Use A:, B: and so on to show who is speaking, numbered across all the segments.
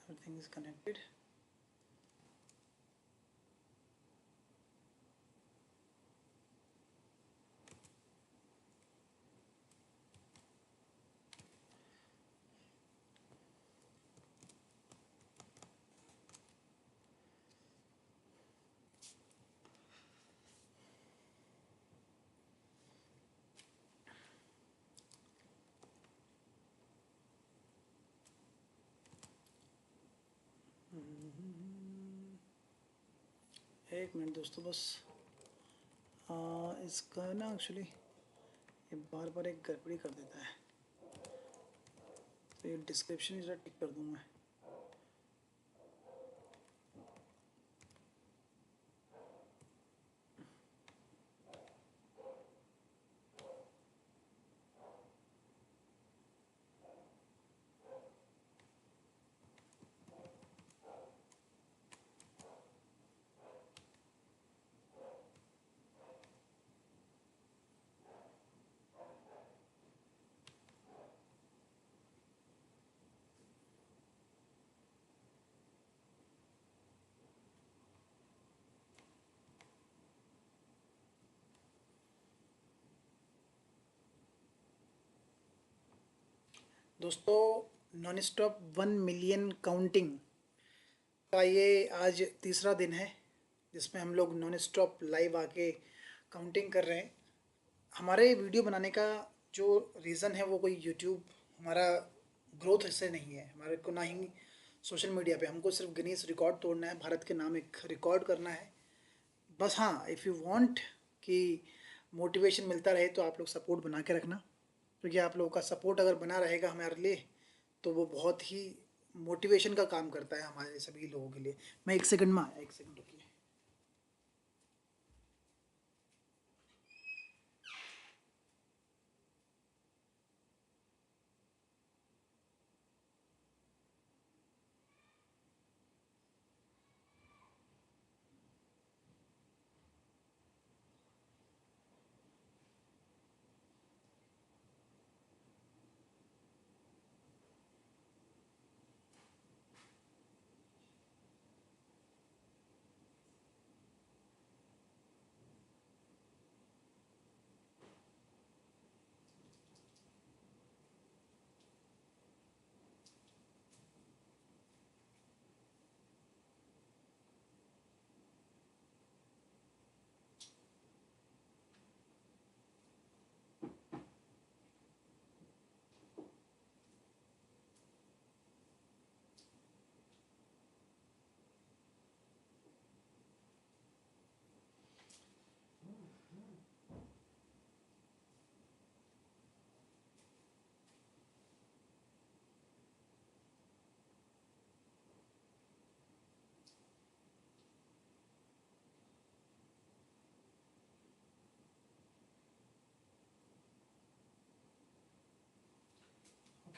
A: everything is connected. एक minute दोस्तों बस इसका ना एक्चुअली ये बार बार एक गड़बड़ी कर देता है, तो ये डिस्क्रिप्शन जरा टिक कर दूँ मैं। दोस्तों नॉन स्टॉप 1 मिलियन काउंटिंग का ये आज तीसरा दिन है जिसमें हम लोग नॉन स्टॉप लाइव आके काउंटिंग कर रहे हैं। हमारे वीडियो बनाने का जो रीज़न है वो कोई यूट्यूब हमारा ग्रोथ से नहीं है, हमारे को ना ही सोशल मीडिया पे, हमको सिर्फ गिनीज रिकॉर्ड तोड़ना है, भारत के नाम एक रिकॉर्ड करना है बस। हाँ, इफ़ यू वांट कि मोटिवेशन मिलता रहे तो आप लोग सपोर्ट बना के रखना, क्योंकि आप लोगों का सपोर्ट अगर बना रहेगा हमारे लिए तो वो बहुत ही मोटिवेशन का काम करता है हमारे सभी लोगों के लिए। मैं 1 सेकंड में आया, 1 सेकंड रुकिए।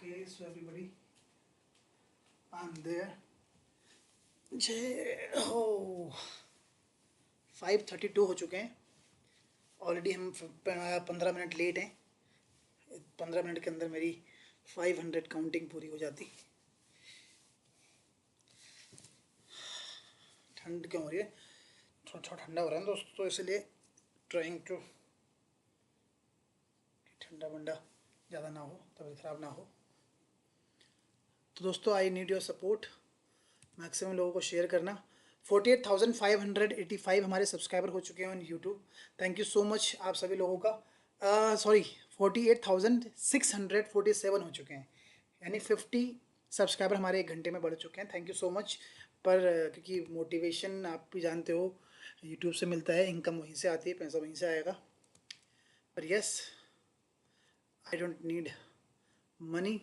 A: Okay, so everybody, I'm there. जय हो। 5:32 हो चुके हैं ऑलरेडी। हम 15 मिनट लेट हैं। 15 मिनट के अंदर मेरी 500 काउंटिंग पूरी हो जाती। ठंड क्यों हो रही है? थोड़ा थोड़ा ठंडा हो रहा है दोस्तों, तो इसलिए ट्राइंग टू ठंडा वंडा ज़्यादा ना हो, तबीयत ख़राब ना हो। तो दोस्तों I need your support, maximum लोगों को शेयर करना। 48,585 हमारे सब्सक्राइबर हो चुके हैं on YouTube. Thank you so much आप सभी लोगों का। सॉरी 48,647 हो चुके हैं, यानी 50 सब्सक्राइबर हमारे 1 घंटे में बढ़ चुके हैं। Thank you so much. पर क्योंकि मोटिवेशन आप भी जानते हो यूट्यूब से मिलता है, इनकम वहीं से आती है, पैसा वहीं से आएगा। पर yes, I don't need money.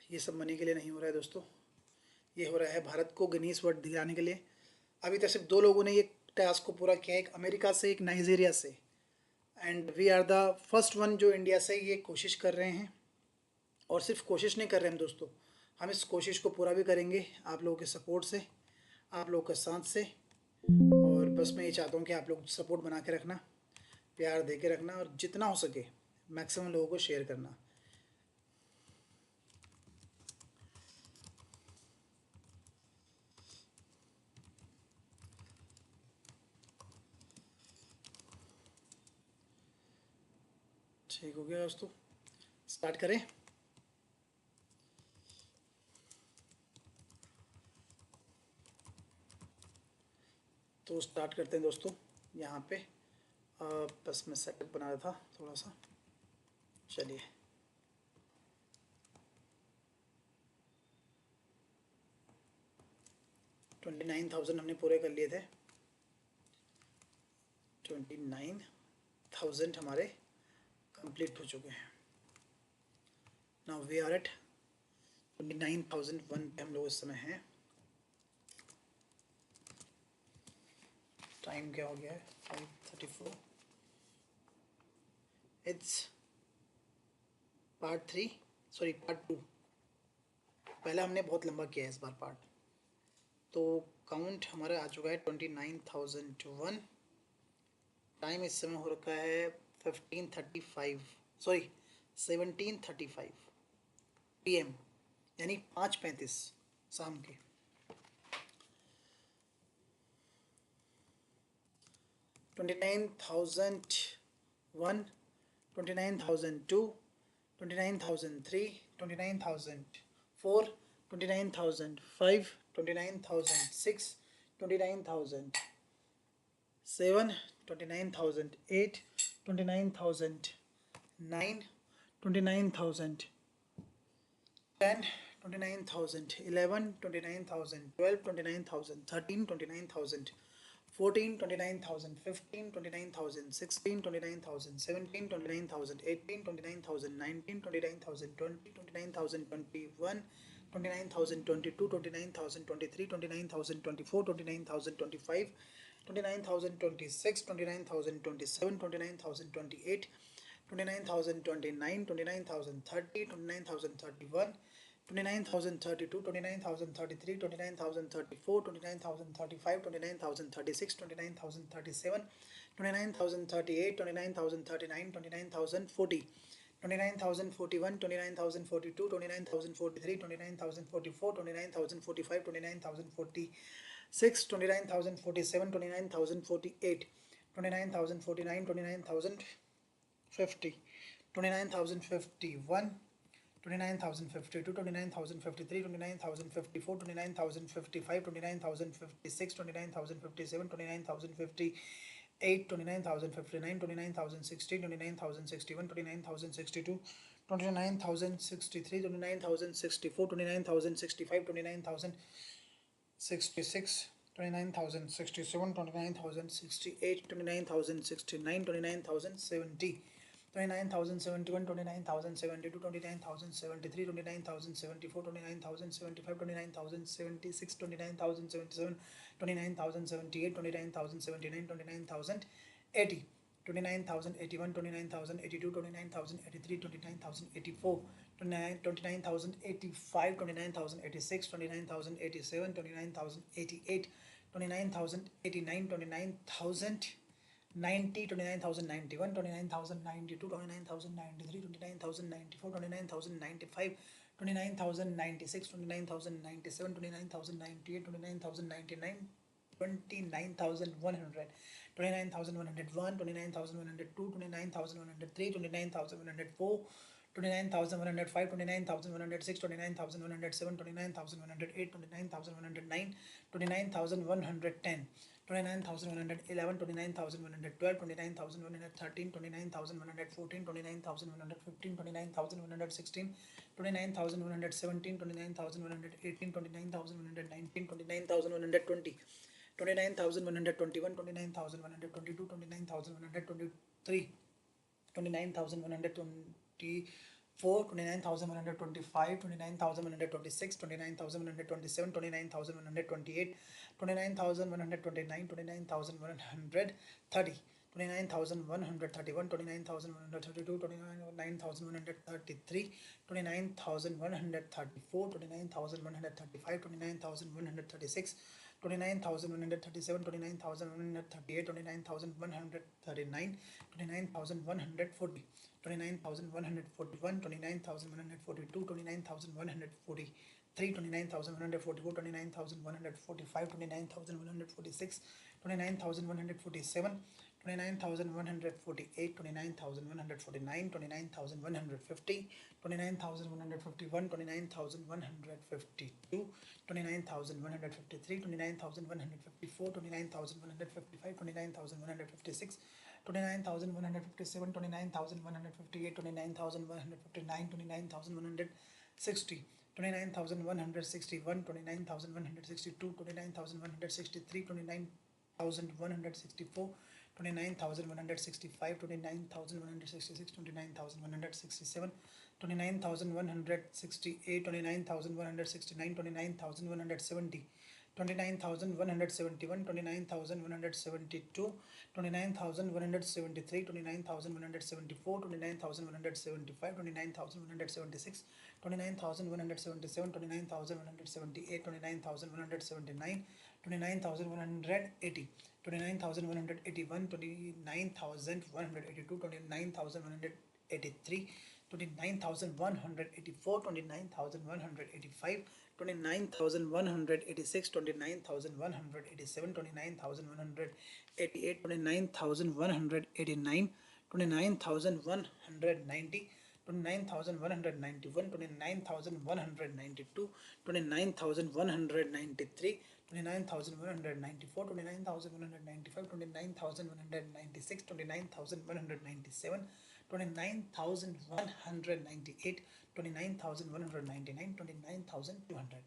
A: ये सब मनी के लिए नहीं हो रहा है दोस्तों, ये हो रहा है भारत को गिनीज वर्ल्ड दिलाने के लिए। अभी तक सिर्फ 2 लोगों ने ये टास्क को पूरा किया, एक अमेरिका से, एक नाइजीरिया से, and we are the first one जो इंडिया से ये कोशिश कर रहे हैं। और सिर्फ कोशिश नहीं कर रहे हम दोस्तों, हम इस कोशिश को पूरा भी करेंगे आप लोगों के सपोर्ट से, आप लोगों के साथ से। और बस मैं ये चाहता हूँ कि आप लोग सपोर्ट बना के रखना, प्यार दे के रखना, और जितना हो सके मैक्सिमम लोगों को शेयर करना। ठीक हो गया दोस्तों, स्टार्ट करें। तो स्टार्ट करते हैं दोस्तों। यहाँ पे बस मैं सेटअप बना रहा था थोड़ा सा। चलिए, 29,000 हमने पूरे कर लिए थे। 29,000 हमारे कंप्लीट हो चुके हैं। नाउ वी आर एट 29,001 पे हम लोग इस समय हैं। टाइम क्या हो गया है? 5:34। It's part 3, sorry part 2। पहला हमने बहुत लंबा किया है इस बार पार्ट। तो काउंट हमारा आ चुका है 29,001। टाइम इस समय हो रखा है 15:35, सॉरी 17:35 PM, यानी 5:35 शाम के। 29,001, 29,002, 29,003, 29,004, 29,005, 29,006, 29,007, 29,008, 29,009, 29,010, 29,011, 29,012, 29,013, 29,014, 29,015, 29,016, 29,017, 29,018, 29,019, 29,020, 29,021, 29,022, 29,023, 29,024, 29,025, 29,026, 29,027, 29,028, 29,029, 29,030, 29,031, 29,032, 29,033, 29,034, 29,035, 29,036, 29,037, 29,038, 29,039, 29,040, 29,041, 29,042, 29,043, 29,044, 29,045, 29,046, 29,047, 29,048, 29,049, 29,050, 29,051, 29,052, 29,053, 29,054, 29,055, 29,056, 29,057, 29,058, 29,059, 29,060, 29,061, 29,062, 29,063, 29,064, 29,065, 29,066, 29,067, 29,068, 29,069, 29,070, 29,071, 29,072, 29,073, 29,074, 29,075, 29,076, 29,077, 29,078, 29,079, 29,080, 29,081, 29,082, 29,083, 29,084, 29,085, 29,086, 29,087, 29,088, 29,089, 29,090, 29,091, 29,092, 29,093, 29,094, 29,095, 29,096, 29,097, 29,098, 29,099, 29,100, 29,101, 29,102, 29,103, 29,104, 29,105, 29,106, 29,107, 29,108, 29,109, 29,110, 29,111, 29,112, 29,113, 29,114, 29,115, 29,116, 29,117, 29,118, 29,119, 29,120, 29,121, 29,122, 29,123, 29,124, 29,125, 29,126, 29,127, 29,128, 29,129, 29,130, 29,131, 29,132, 29,133, 29,134, 29,135, 29,136, 29,137, 29,138, 29,139, 29,140, 29,141, 29,142, 29,143, 29,144, 29,145, 29,146, 29,147, 29,148, 29,149, 29,150, 29,151, 29,152, 29,153, 29,154, 29,155, 29,156, 29,157, 29,158, 29,159, 29,160, 29,161, 29,162, 29,163, 29,164, 29,165, 29,166, 29,167, 29,168, 29,169, 29,170, 29,171, 29,172, 29,173, 29,174, 29,175, 29,176, 29,177, 29,178, 29,179, 29,180, 29,181, 29,182, 29,183, 29,184, 29,185, 29,186, 29,187, 29,188, 29,189, 29,190, 29,191, 29,192, 29,193, 29,194, 29,195, 29,196, 29,197, 29,198, 29,199, 29,200.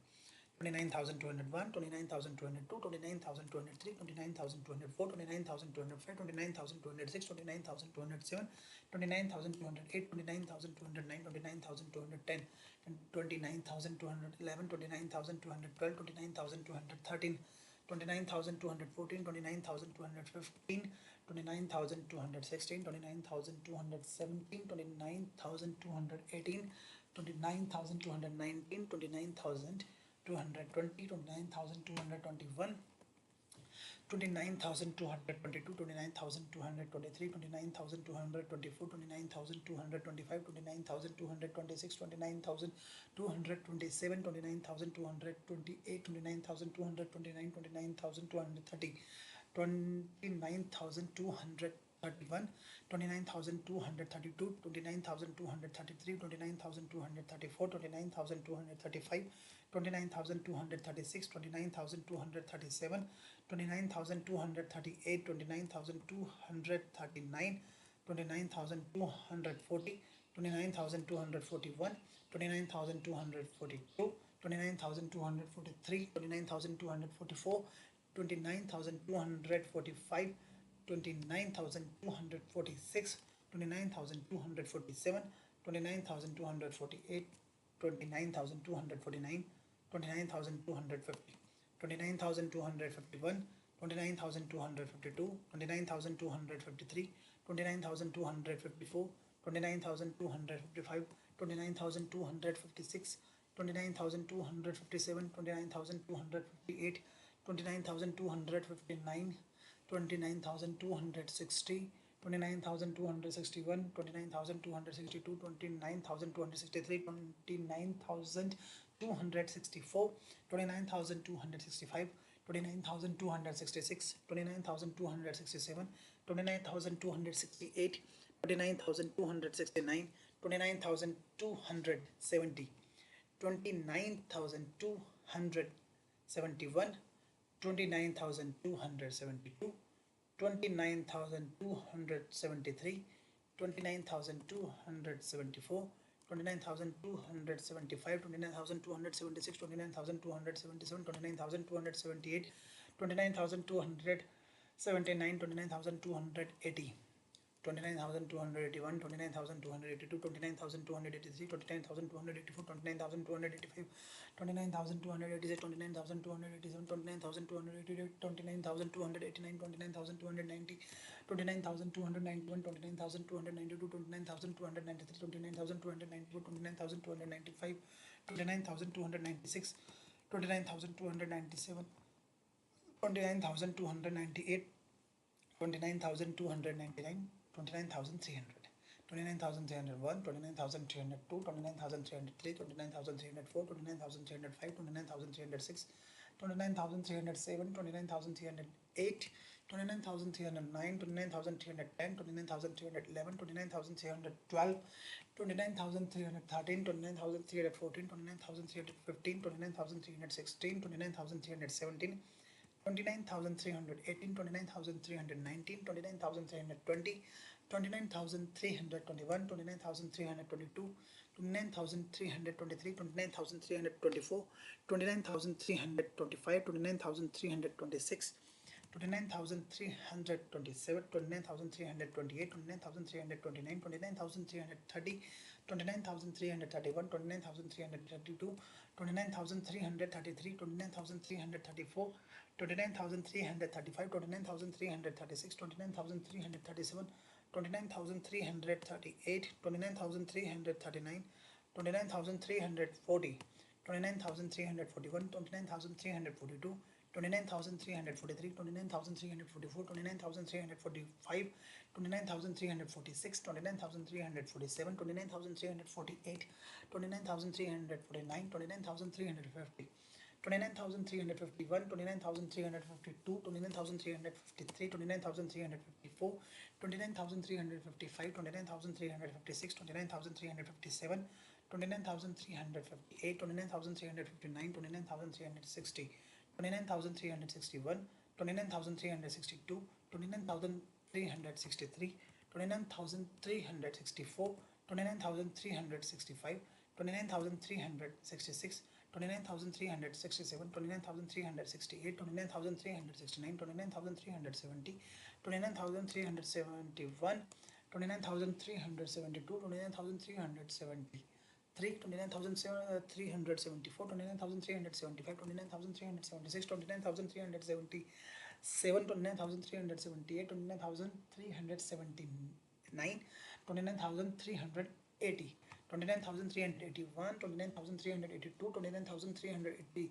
A: 29,201, 29,202, 29,203, 29,204, 29,205, 29,206, 29,207, 29,208, 29,209, 29,210, 29,211, 29,212, 29,213, 29,214, 29,215, 29,216, 29,217, 29,218, 29,219, 29,220, 29,221, 29,222, 29,223, 29,224, 29,225, 29,226, 29,227, 29,228, 29,229, 29,230, 29,231, 29,232, 29,233, 29,234, 29,235, 29,236, 29,237, 29,238, 29,239, 29,240, 29,241, 29,242, 29,243, 29,244, 29,245, 29,246, 29,247, 29,248, 29,249, 29,250, 29,251, 29,252, 29,253, 29,254, 29,255, 29,256, 29,257, 29,258, 29,259, 29,260, 29,261, 29,262, 29,263, 29,264, 29,265, 29,266, 29,267, 29,268, 29,269, 29,270, 29,271, 29,272, 29,273, 29,274, 29,275, 29,276, 29,277, 29,278, 29,279, 29,280, 29,281, 29,282, 29,283, 29,284, 29,285, 29,286, 29,287, 29,288, 29,289, 29,290, 29,291, 29,292, 29,293, 29,294, 29,295, 29,296, 29,297, 29,298, 29,299, 29,300, 29,301, 29,302, 29,303, 29,304, 29,305, 29,306, 29,307, 29,308, 29,309, 29,310, 29,311, 29,312, 29,313, 29,314, 29,315, 29,316, 29,317, 29,318, 29,319, 29,320, 29,321, 29,322, 29,323, 29,324, 29,325, 29,326, 29,327, 29,328, 29,329, 29,330, 29,331, 29,332, 29,333, 29,334, 29,335, 29,336, 29,337, 29,338, 29,339, 29,340, 29,341, 29,342, 29,343, 29,344, 29,345, 29,346, 29,347, 29,348, 29,349, 29,350, 29,351, 29,352, 29,353, 29,354, 29,355, 29,356, 29,357, 29,358, 29,359, 29,360, 29,361, 29,362, 29,363, 29,364, 29,365, 29,366, 29,367, 29,368, 29,369, 29,370, 29,371, 29,372, 29,370. 29,374, 29,375, 29,376, 29,377, 29,378, 29,379, 29,380, 29,381, 29,382, 29,383,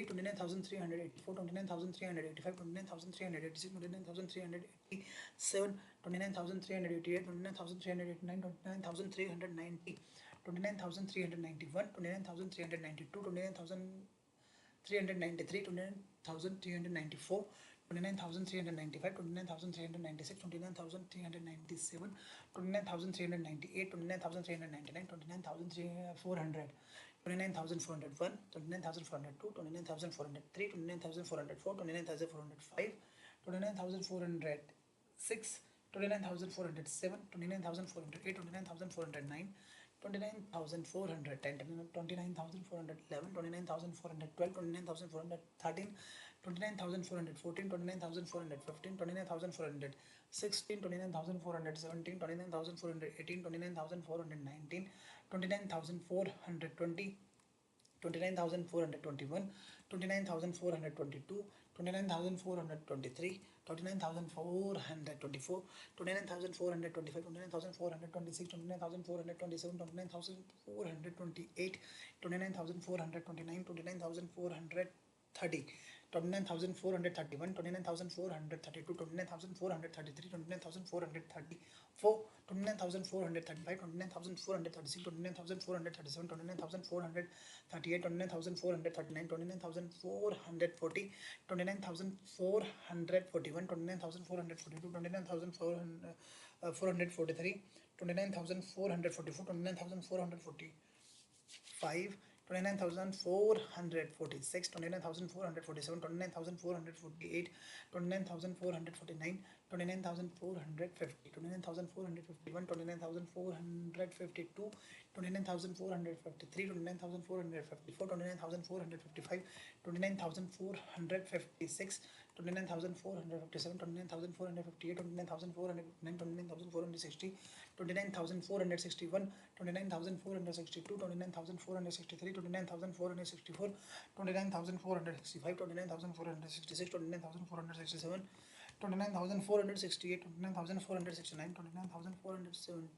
A: 29,384, 29,385, 29,386, 29,387, 29,388, 29,389, 29,390, 29,391, 29,392, 29,393, 29,394, 29,395, 29,396, 29,397, 29,398, 29,399, 29,400, 29,401, 29,402, 29,403, 29,404, 29,405, 29,406, 29,407, 29,408, 29,409, 29,410, 29,411, 29,412, 29,413, 29,414, 29,415, 29,416, 29,417, 29,418, 29,419, 29,420, 29,421, 29,422, 29,423, 29,424, 29,425, 29,426, 29,427, 29,428, 29,429, 29,430, 29,431, 29,432, 29,433, 29,434, 29,435, 29,436, 29,437, 29,438, 29,439, 29,440, 29,441, 29,442, 29,443, 29,444, 29,445, 29,446, 29,447, 29,448, 29,449, 29,450, 29,451, 29,452, 29,453, 29,454, 29,455, 29,456, 29,457, 29,458, 29,409, 29,460, 29,461, 29,462, 29,463, 29,464, 29,465, 29,466, 29,467, 29,468, 29,469, 29,470,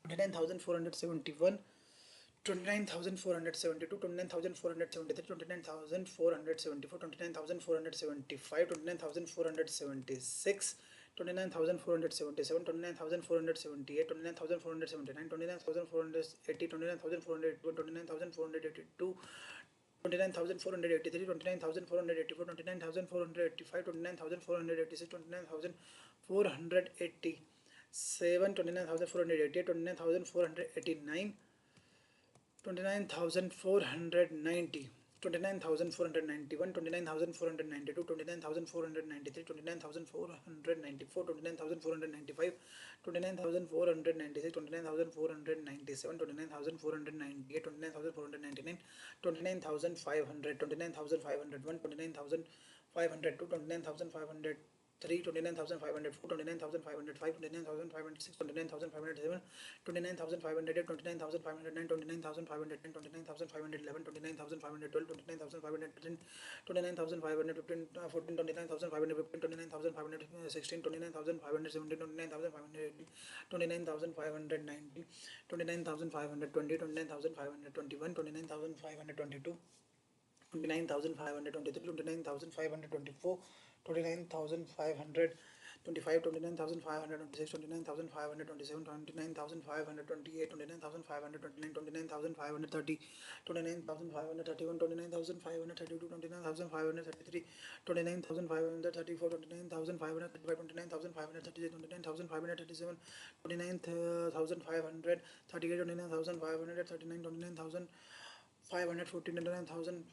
A: 29,471, 29,472, 29,473, 29,474, 29,475, 29,476, 29,477, 29,478, 29,479, 29,480, 29,481, 29,482, 29,483, 29,484, 29,485, 29,486, 29,487, 29,488, 29,489, 29,490, 29,491, 29,492, 29,493, 29,494, 29,495, 29,496, 29,497, 29,498, 29,499, 29,500, 29,501, 29,502, 29,503, 29,504, 29,505, 29,506, 29,507, 29,508, 29,509, 29,510, 29,511, 29,512, 29,513, 29,515, 14, 29,515, 29,516, 29,517, 29,518, 29,519, 29,520, 29,521, 29,522, 29,523, 29,524, 29,525, 29,526, 29,527, 29,528, 29,529, 29,530, 29,531, 29,532, 29,533, 29,534, 29,535, 29,536, 29,537, 29,538, 29,539, 29,514, 29,541,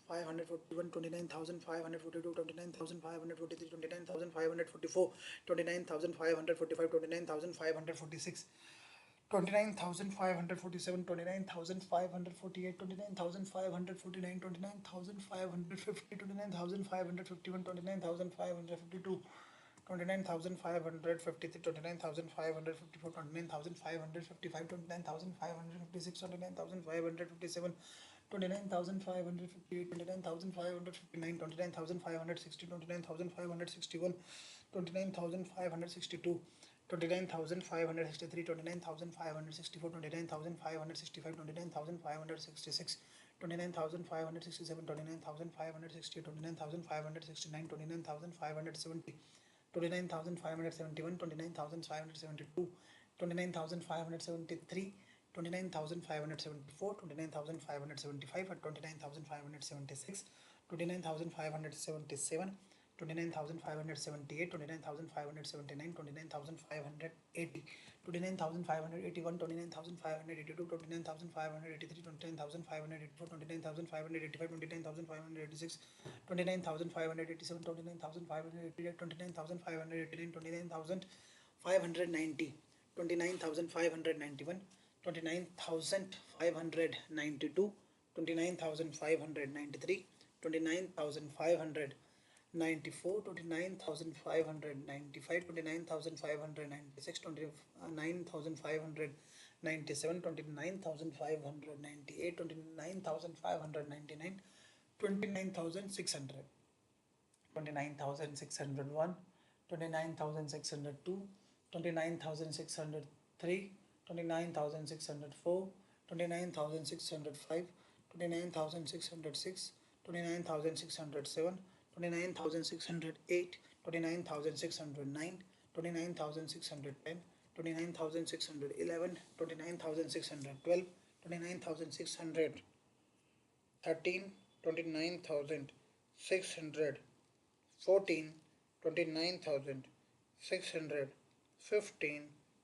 A: 29,542, 29,543, 29,544, 29,545, 29,546, 29,547, 29,548, 29,549, 29,550, 29,551, 29,552, 29,553, 29,554, 29,555, 29,556, 29,557, 29,558, 29,559, 29,560, 29,561, 29,562, 29,563, 29,564, 29,565, 29,566, 29,567, 29,568, 29,569, 29,570, 29,571, 29,572, 29,573, 29,574, 29,575, 29,576, 29,577, 29,578, 29,579, 29,580, 29,581, 29,582, 29,583, 29,584, 29,585, 29,586, 29,587, 29,588, 29,589, 29,590, 29,591, 29,592, 29,593, 29,594, 29,595, 29,596, 29,597, 29,598, 29,599, 29,600, 29,601, 29,602, 29,603, 29,604, 29,605, 29,606, 29,607, 29,608, 29,609, 29,610, 29,611, 29,612, 29,613, 29,614,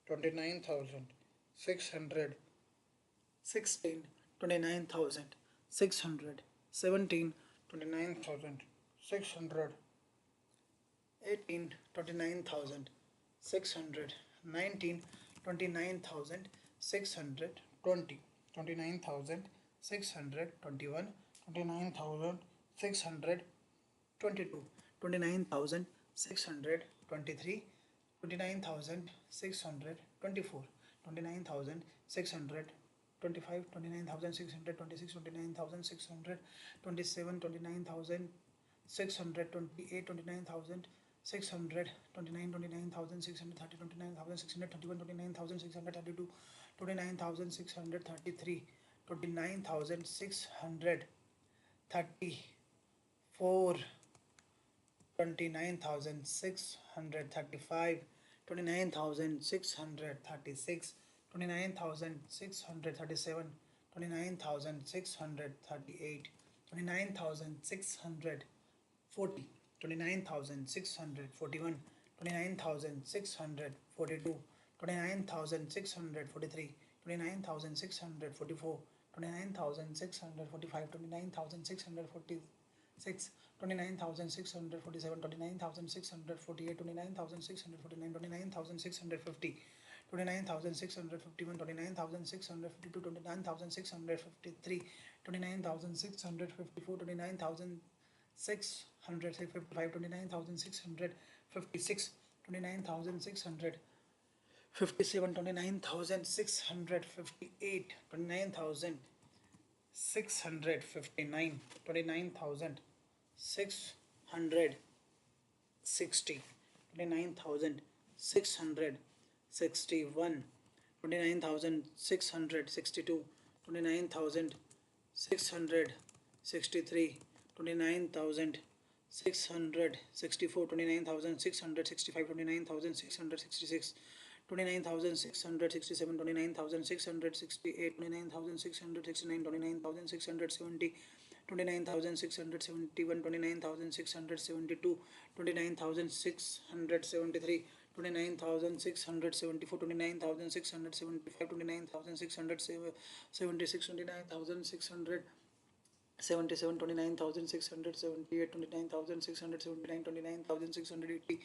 A: 29,615, 29,616, 29,617, 29,618, 29,619, 29,620, 29,621, 29,622, 29,623, 29,624, 29,625, 29,626, 29,627, 29,628, 29,629, 29,630, 29,631, 29,632, 29,633, 29,634, 29,635, 29,636, 29,637, 29,638, 29,640, 29,641, 29,642, 29,643, 29,644, 29,645, 29,646, 29,647, 29,648, 29,649, 29,650, 29,651, 29,652, 29,653, 29,654, 29,655, 29,656, 29,657, 29,658, 29,659, 29,660, 29,661, 29,662, 29,663, 29,664, 29,665, 29,666, 29,667, 29,668, 29,669, 29,670, 29,671, 29,672, 29,673, 29,674, 29,675, 29,676, 29,677, 29,678, 29,679, 29,680,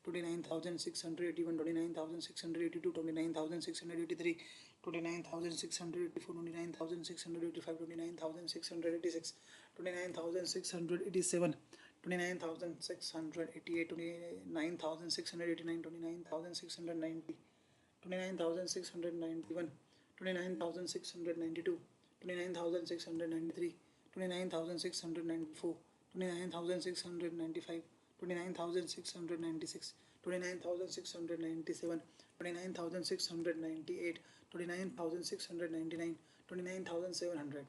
A: 29,681, 29,682, 29,683, 29,684, 29,685, 29,686, 29,687, 29,688, 29,689, 29,690, 29,691, 29,692, 29,693, 29,694, 29,695, 29,696, 29,697, 29,698, 29,699, 29,700,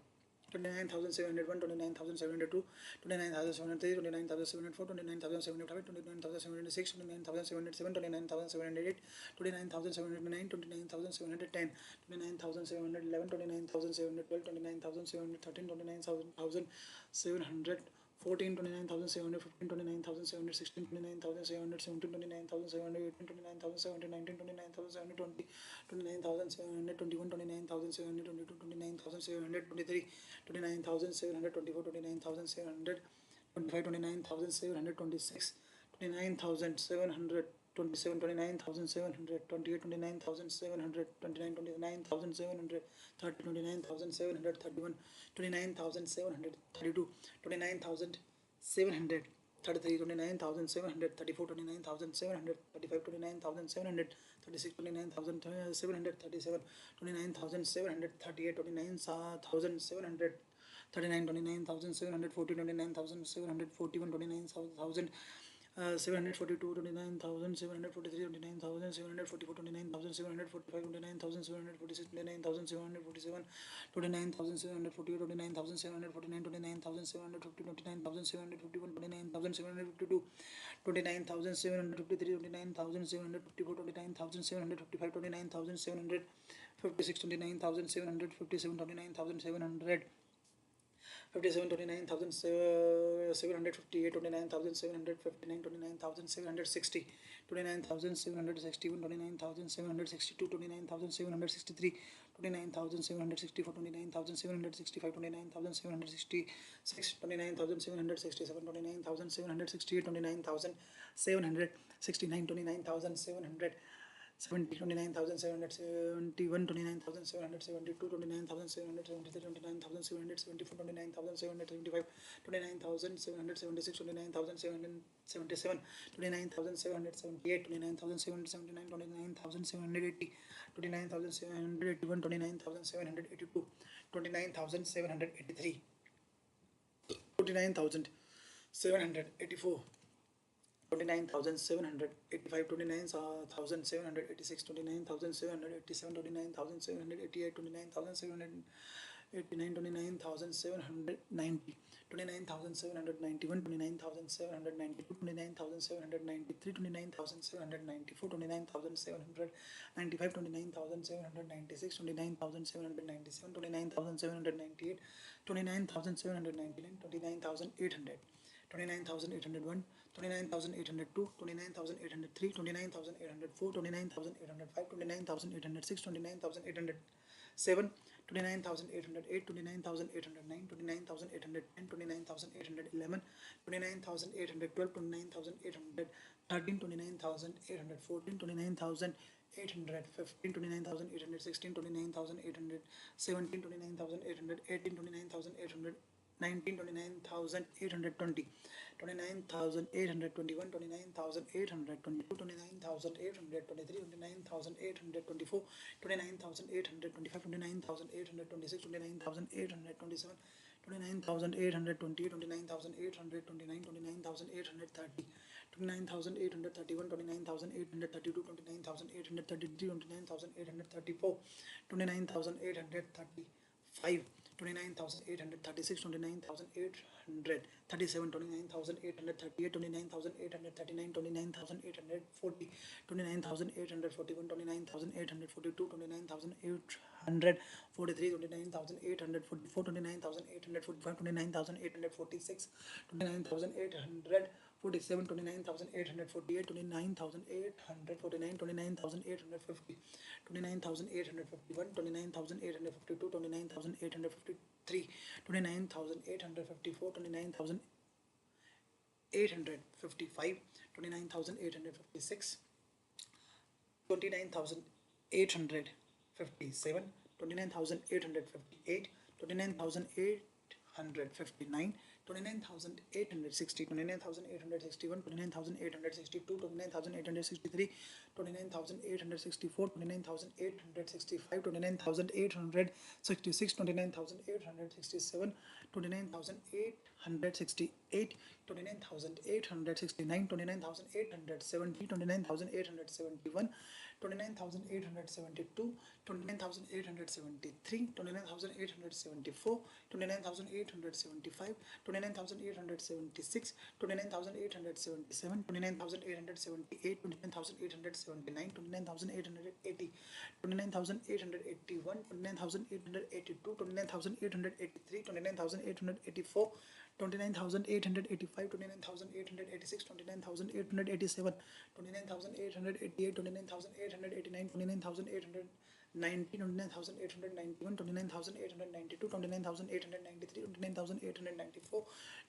A: 29,701, 29,702, 29,703, 29,704, 29,705, 29,706, 29,707, 29,708, 29,709, 29,710, 29,711, 29,712, 29,713, 29,700, 14, 29,715, 29,716, 29,717, 29,718, 29,719, 29,720, 29,721, 29,722, 29,723, 29,724, 29,725, 29,726, 29,727, 29,728, 29,729, 29,730, 29,731, 29,732, 29,733, 29,734, 29,735, 29,736, 29,737, 29,738, 29,739, 29,740, 29,741, 29,742, 29,743, 29,744, 29,745, 29,746, 29,747, 29,748, 29,749, 29,750, 29,751, 29,752, 29,753, 29,754, 29,755, 29,756, 29,757, 29,700, 57, 29,758, 29,759, 29,760, 29,761, 29,762, 29,763, 29,764, 29,765, 29,766, 29,767, 29,768, 29,769, 29,700, 70, 29,771, 29,772, 29,773, 29,774, 29,775, 29,776, 29,777, 29,778, 29,779, 29,780, 29,781, 29,782, 29,783, 29,784, 29,785, 29,786, 29,787, 29,788, 29,789, 89, 29,790, 29,791, 29,792, 29,793, 29,794, 29,795, 29,796, 29,797, 29,798, 29,799, 29,800, 29,801, 29,802, 29,803, 29,804, 29,805, 29,806, 29,807, 29,808, 29,809, 29,810, 29,811, 29,812, 29,813, 29,814, 29,815, 29,816, 29,817, 29,818, 29,819, 29,820, 29,821, 29,822, 29,823, 29,824, 29,825, 29,826, 29,827, 29,828, 29,829, 29,830, 29,831, 29,832, 29,833, 29,834, 29,835, 29,836, 29,837, 29,838, 29,839, 29,840, 29,841, 29,842, 29,843, 29,844, 29,845, 29,846, 29,847, 29,848, 29,849, 29,850, 29,851, 29,852, 29,853, 29,854, 29,855, 29,856, 29,857, 29,858, 29,859, 29,860, 29,861, 29,862, 29,863, 29,864, 29,865, 29,866, 29,867, 29,868, 29,869, 29,870, 29,871, 29,872, 29,873, 29,874, 29,875, 29,876, 29,877, 29,878, 29,879, 29,880, 29,881, 29,882, 29,883, 29,884, 29,885, 29,886, 29,887, 29,888, 29,889, 29,890, 29,891, 29,892, 29,893, 29,894,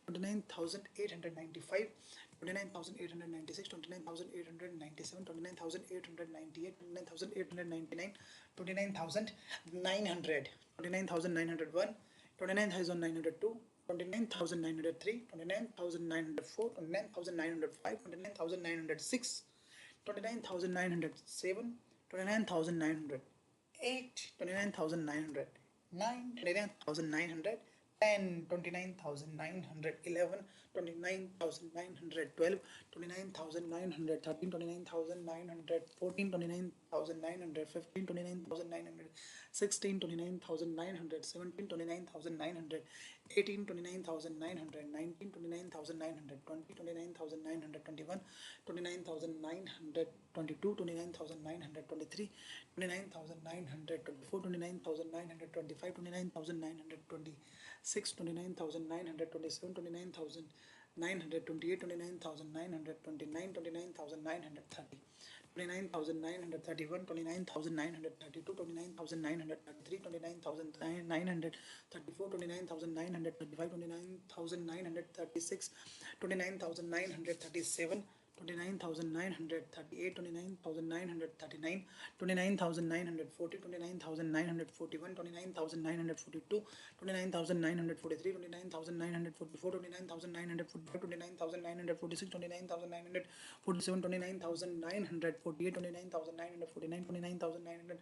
A: 29,895, 29,896, 29,897, 29,898, 29,899, 29,900, 29,901, 29,902, 29,903, 29,904, 29,905, 29,906, 29,907, 29,908, 29,909, 29,910, 29,911, 29,912, 29,913, 29,914, 29,915, 29,916, 29,917, 29,918, 29,919, 29,920, 29,921, 29,922, 29,923, 29,924, 29,925, 29,926, 29,927, 29,928, 29,929, 29,930, 29,931, 29,932, 29,933, 29,934, 29,935, 29,936, 29,937, 29,938, 29,939, 29,940, 29,941, 29,942, 29,943, 29,944, 29,945, 29,946, 29,947, 29,948, 29,949,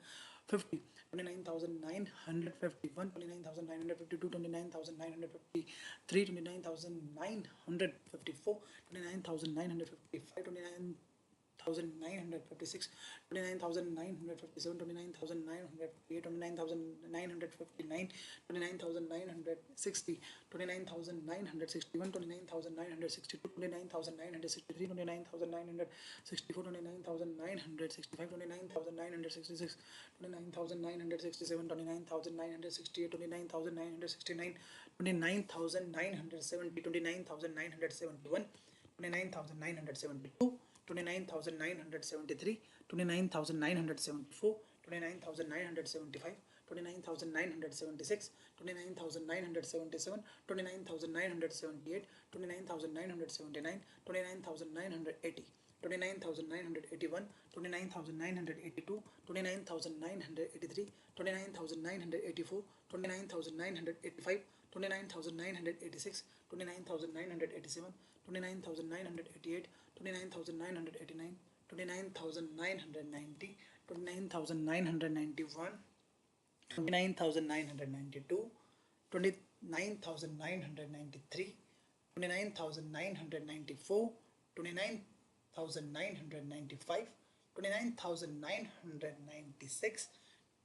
A: 29,950, 29,951, 29,952, 29,953, 29,954, 29,955, 2956, 29,957, 29,958, 29,959, 29,960, 29,961, 29,962, 29,963, 29,964, 29,965, 29,966, 29,967, 29,968, 29,969, 29,970, 29,971, 29,972, 29,973, 29,974, 29,975, 29,976, 29,977, 29,978, 29,979, 29,980, 29,981, 29,982, 29,983, 29,984, 29,985, 29,986, 29,987, 29,988, 29,989, 29,990, 29,991, 29,992, 29,993, 29,994, 29,995, 29,996,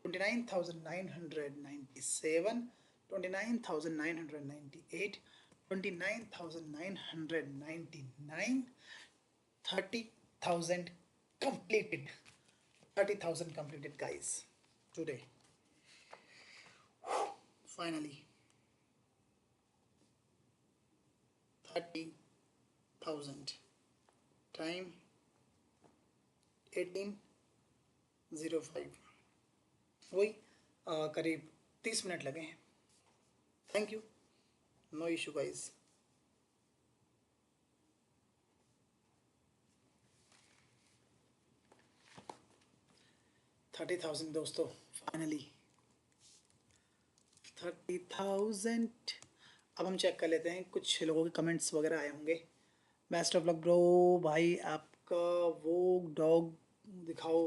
A: 29,997, 29,998, 29,999, 30,000 completed. 30,000 completed, guys, today. Finally, 30,000. Time 18:05. वही करीब 30 मिनट लगे हैं. Thank you. No issue guys. $30,000 दोस्तों, फाइनली 30,000. अब हम चेक कर लेते हैं, कुछ लोगों के कमेंट्स वगैरह आए होंगे. Best of luck bro. भाई आपका वो डॉग दिखाओ.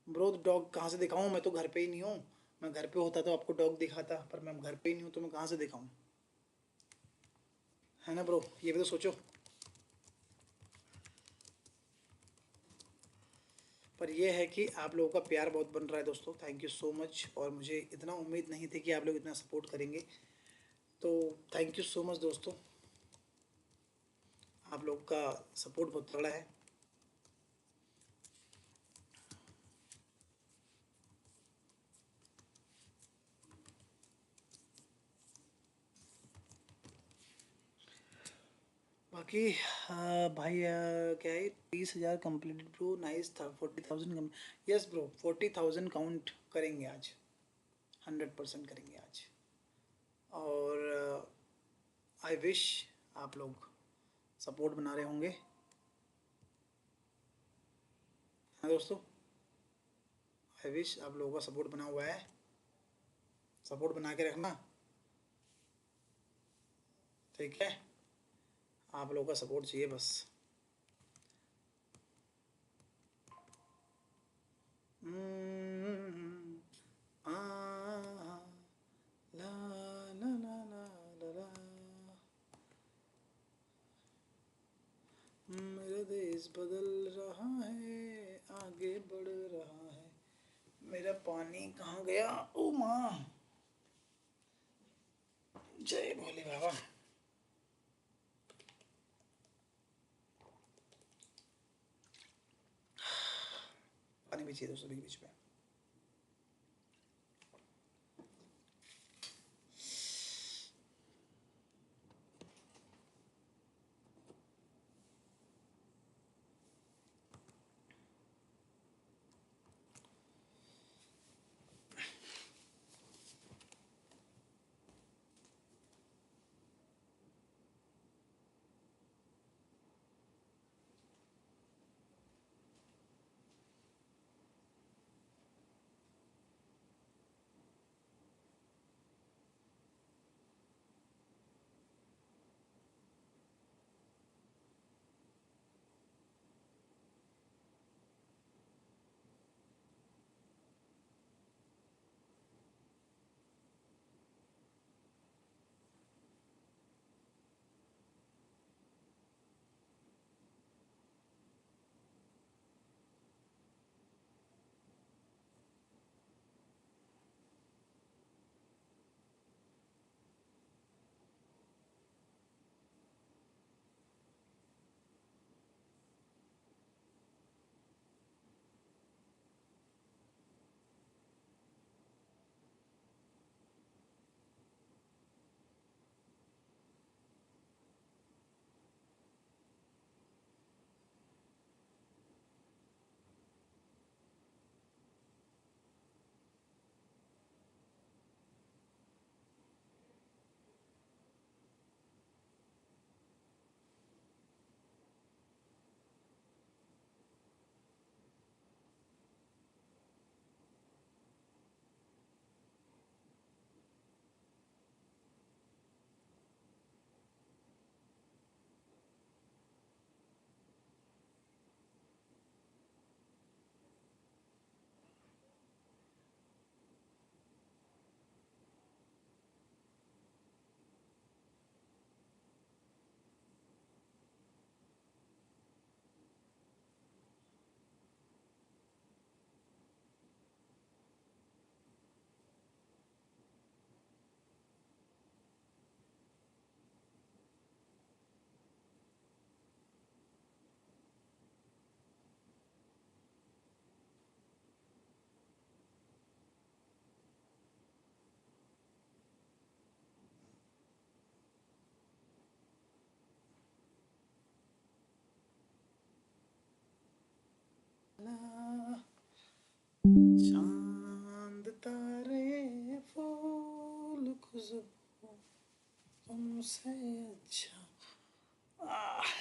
A: ब्रो डॉग कहाँ से दिखाऊँ? मैं तो घर पे ही नहीं हूँ. मैं घर पे होता तो आपको डॉग दिखाता, पर मैं घर पे ही नहीं हूँ तो मैं कहाँ से दिखाऊँ, है ना ब्रो? ये भी तो सोचो. पर ये है कि आप लोगों का प्यार बहुत बन रहा है दोस्तों. Thank you so much. और मुझे इतना उम्मीद नहीं थी कि आप लोग इतना सपोर्ट करेंगे, तो थैंक यू सो मच दोस्तों. आप लोग का सपोर्ट बहुत तगड़ा है. बाकी भाई क्या है, 30,000 कम्प्लीटेड ब्रो. नाइस था. 40,000. यस ब्रो, 40,000 काउंट करेंगे आज. 100% करेंगे आज. और आई विश आप लोग सपोर्ट बना रहे होंगे, हाँ दोस्तों. आई विश आप लोगों का सपोर्ट बना हुआ है. सपोर्ट बना के रखना, ठीक है? आप लोगों का सपोर्ट चाहिए बस. आ, ला ला ला ला ला ला. मेरा देश बदल रहा है, आगे बढ़ रहा है. मेरा पानी कहाँ गया? ओ माँ, जय भोले बाबा. पानी भी चाहिए दोस्तों बीच बीच में.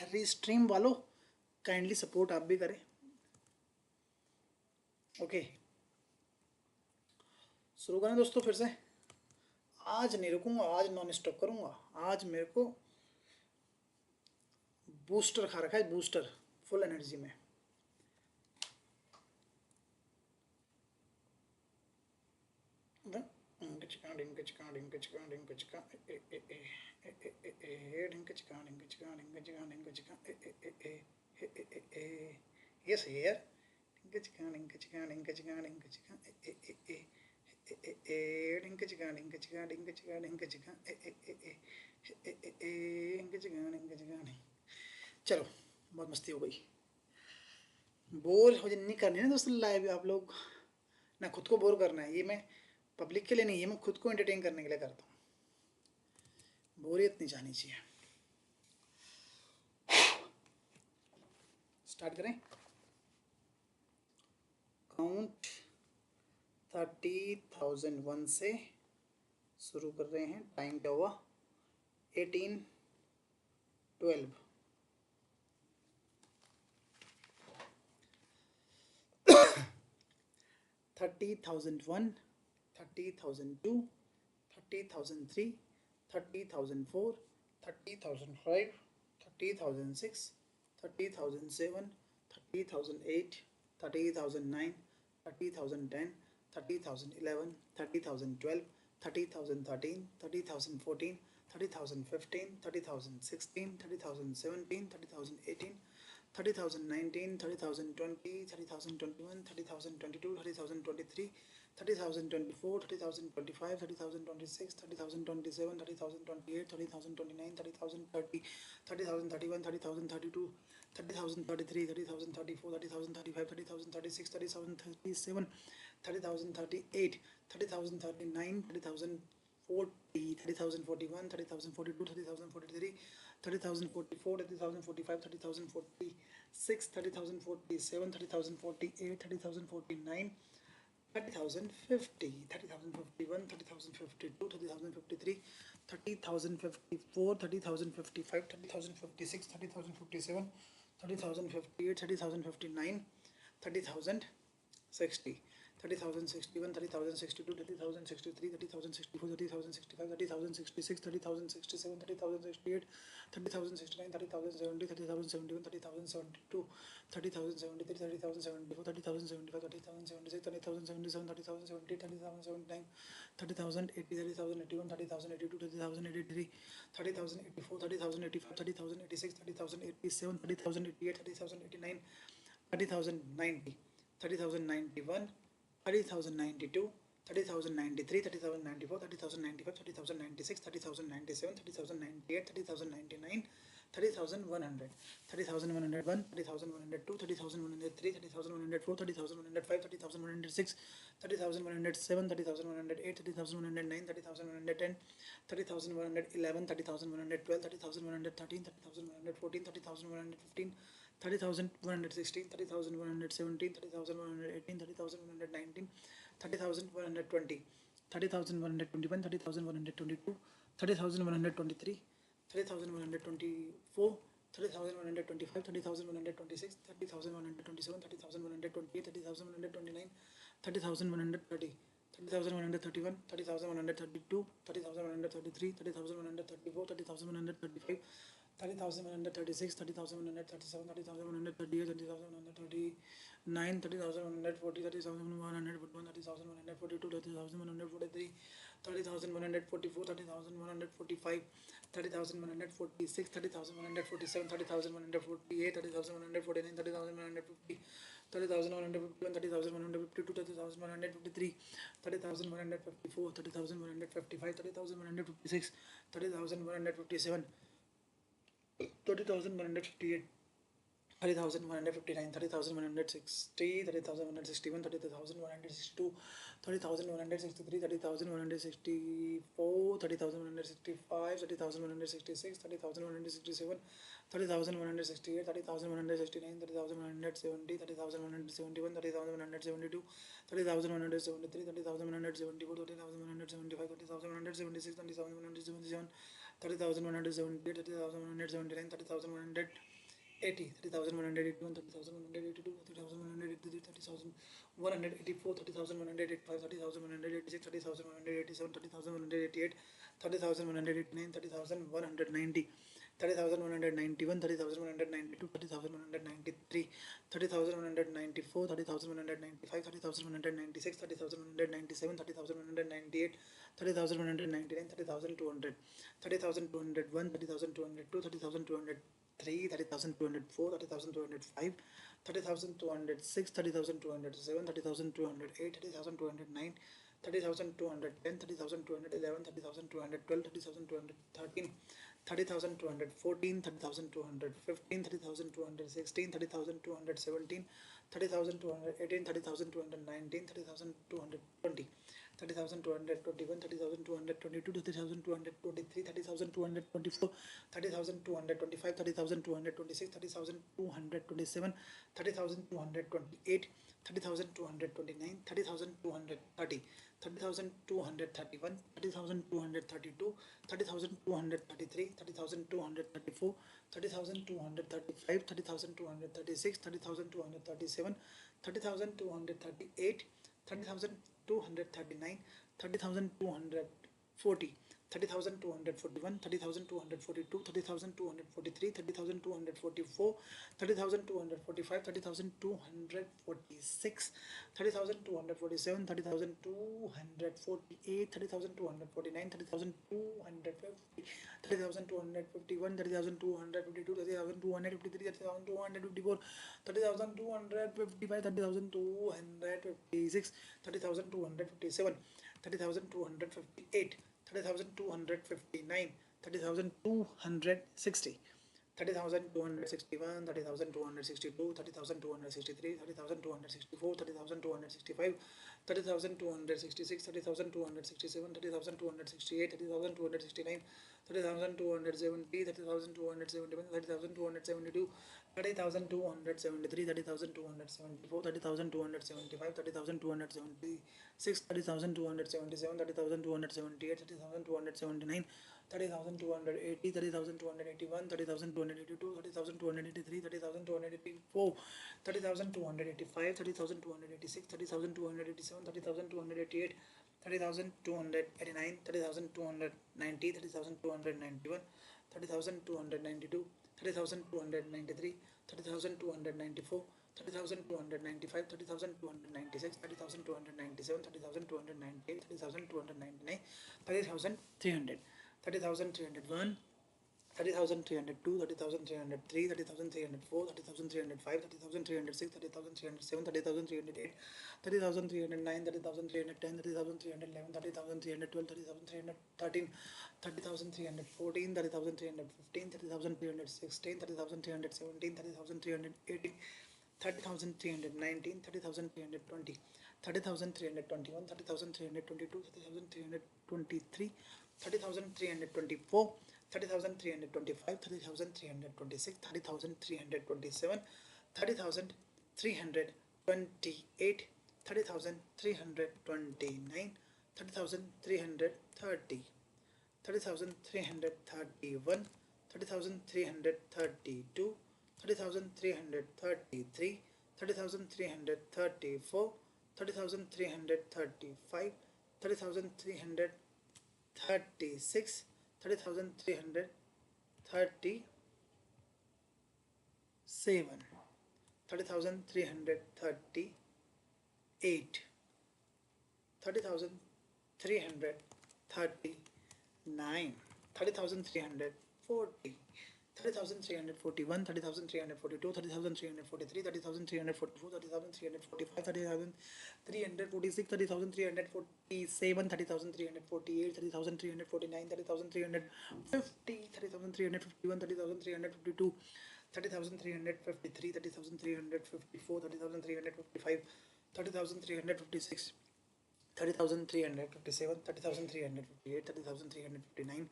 A: बैटरी स्ट्रीम वालों काइंडली सपोर्ट आप भी करें। ओके, शुरू करें दोस्तों फिर से। आज नहीं रुकूंगा, आज नॉन स्टॉप करूंगा। आज मेरे को बूस्टर खा रखा है, बूस्टर फुल एनर्जी में। ये सही है यार। चलो, बहुत मस्ती हो गई। बोर हो नहीं करनी ना दोस्तों लाइव आप लोग, ना खुद को बोर करना है। ये मैं पब्लिक के लिए नहीं, ये मैं खुद को एंटरटेन करने के लिए करता हूँ। बोरियत नहीं जानी चाहिए। स्टार्ट करें। काउंट 30,001 से शुरू कर रहे हैं। टाइम क्या हुआ? 18:12। 30,001, 30,002, 30,003, 30,004, 30,005, 30,006, 30,007, 30,008, 30,009, 30,010, 30,011, 30,012, 30,013, 30,014, 30,015, 30,016, 30,017, 30,018, 30,019, 30,020, 30,021, 30,022, 30,023, 30,024, 30,025, 30,026, 30,027, 30,028, 30,029, 30,030, 30,031, 30,032, 30,033, 30,034, 30,035, 30,036, 30,037, 30,038, 30,039, 30,040, 30,041, 30,042, 30,043, 30,044, 30,045, 30,046, 30,047, 30,048, 30,049, 30,050, 30,051, 30,052, 30,053, 30,054, 30,055, 30,056, 30,057, 30,058, 30,059, 30,060, 30,061, 30,062, 30,063, 30,064, 30,065, 30,066, 30,067, 30,068, 30,069, 30,070, 30,071, 30,072, 30,073, 30,074, 30,075, 30,076, 30,077, 30,078, 30,079, 30,080, 30,081, 30,082, 30,083, 30,084, 30,085, 30,086, 30,087, 30,088, 30,089, 30,090, 30,091, 30,092, 30,093, 30,094, 30,095, 30,096, 30,097, 30,098, 30,099, 30,100, 30,101, 30,102, 30,103, 30,104, 30,105, 30,106, 30,107, 30,108, 30,109, 30,110, 30,111, 30,112, 30,113, 30,114, 30,115, 30,116, 30,117, 30,118, 30,119, 30,120, 30,121, 30,122, 30,123, 30,124, 30,125, 30,126, 30,127, 30,128, 30,129, 30,130, 30,131, 30,132, 30,133, 30,134, 30,135, 30,136, 30,137, 30,138, 30,139, 30,140, 30,141, 30,142, 30,143, 30,144, 30,145, 30,146, 30,147, 30,148, 30,149, 30,150, 30,151, 30,152, 30,153, 30,154, 30,155, 30,156, 30,157, 30,158, 30,159, 30,160, 30,161, 30,162, 30,163, 30,164, 30,165, 30,166, 30,167, 30,168, 30,169, 30,170, 30,171, 30,172, 30,173, 30,174, 30,175, 30,176, 30,177, 30,178, 30,179, 30,100, 80, 30,181, 30,182, 30,183, 30,184, 30,185, 30,186, 30,187, 30,188, 30,189, 30,190, 30,191, 30,192, 30,193, 30,194, 30,195, 30,196, 30,197, 30,198, 30,199, 30,200, 30,201, 30,202, 30,203, 30,204, 30,205, 30,206, 30,207, 30,208, 30,209, 30,210, 30,211, 30,212, 30,213, 30,214, 30,215, 30,216, 30,217, 30,218, 30,219, 30,220, 30,221, 30,222, 30,223, 30,224, 30,225, 30,226, 30,227, 30,228, 30,229, 30,230, 30,231, 30,232, 30,233, 30,234, 30,235, 30,236, 30,237, 30,238, 30,239, 30,240, 30,241, 30,242, 30,243, 30,244, 30,245, 30,246, 30,247, 30,248, 30,249, 30,250, 30,251, 30,252, 30,253, 30,254, 30,255, 30,256, 30,257, 30,258, 30,259, 30,260, 30,261, 30,262, 30,263, 30,264, 30,265, 30,266, 30,267, 30,268, 30,269, 30,270, 30,271, 30,272, 30,273, 30,274, 30,275, 30,276, 30,277, 30,278, 30,279, 30,280, 30,281, 30,282, 30,283, 30,284, 30,285, 30,286, 30,287, 30,288, 30,289, 30,290, 30,291, 30,292, 30,293, 30,294, 30,295, 30,296, 30,297, 30,298, 30,299, 30,300, 30,301, 30,302, 30,303, 30,304, 30,305, 30,306, 30,307, 30,308, 30,309, 30,310, 30,311, 30,312, 30,313, 30,314, 30,315, 30,316, 30,317, 30,318, 30,319, 30,320, 30,321, 30,322, 30,323, 30,324, 30,325, 30,326, 30,327, 30,328, 30,329, 30,330, 30,331, 30,332, 30,333, 30,334, 30,335, 30,336, 30,337, 30,338, 30,339, 30,340, 30,341, 30,342, 30,343, 30,344, 30,345, 30,346, 30,347, 30,348, 30,349, 30,350, 30,351, 30,352, 30,353, 30,354, 30,355, 30,356, 30,357, 30,358, 30,359,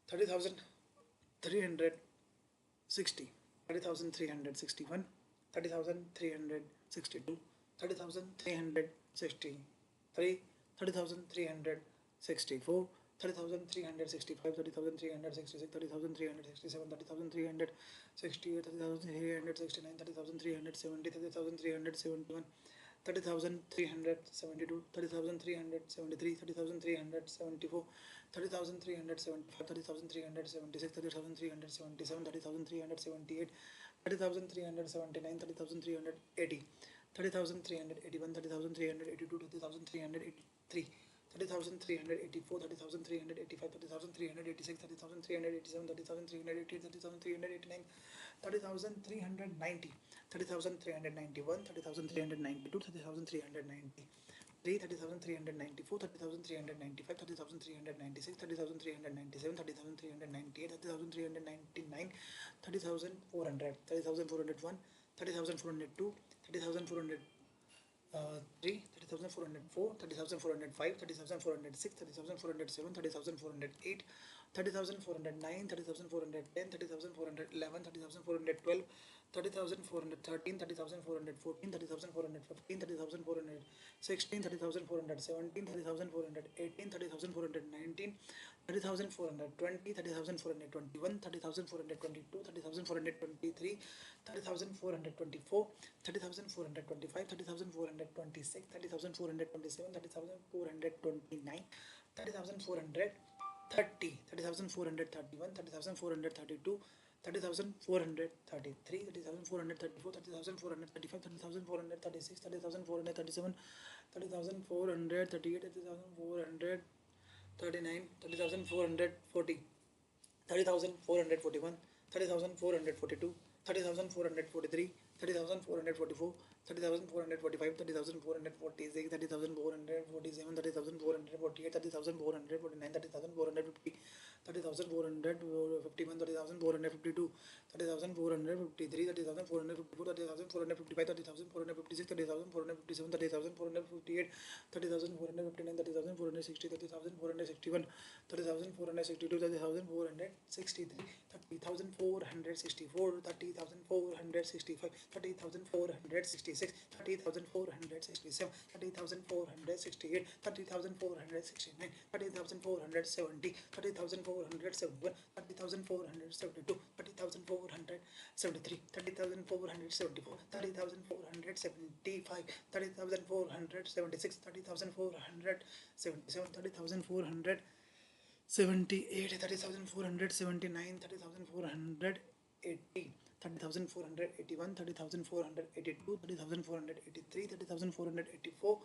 A: 30,360, 30,361, 30,362, 30,363, 30,364, 30,365, 30,366, 30,367, 30,368, 30,369, 30,370, 30,371, 30,372, 30,373, 30,374, 30,375, 30,376, 30,377, 30,378, 30,379, 30,380, 30,381, 30,382, 30,383, 30,384, 30,385, 30,386, 30,387, 30,388, 30,389, 30,390, 30,391, 30,392, 30,390. 30,394, 30,395, 30,396, 30,397, 30,398, 30,399, 30,400, 30,401, 30,402, 30,403, 30,404, 30,405, 30,406, 30,407, 30,408, 30,409, 30,410, 30,411, 30,412, 30,413, 30,414, 30,415, 30,416, 30,417, 30,418, 30,419, 30,420, 30,421, 30,422, 30,423, 30,424, 30,425, 30,426, 30,427, 30,429, 30,430, 30,431, 30,432, 30,433, 30,434, 30,435, 30,436, 30,437, 30,438, 30,439, 30,440, 30,441, 30,442, 30,443, 30,444, 30,445, 30,446, 30,447, 30,448, 30,449, 30,450, 30,451, 30,452, 30,453, 30,454, 30,455, 30,456, 30,457, 30,458, 30,459, 30,460, 30,461, 30,462, 30,463, 30,464, 30,465, 30,466, 30,467, 30,468, 30,469, 30,470, 30,471, 30,472, 30,473, 30,474, 30,475, 30,476, 30,477, 30,478, 30,479, 30,480, 30,481, 30,482, 30,483, 30,484,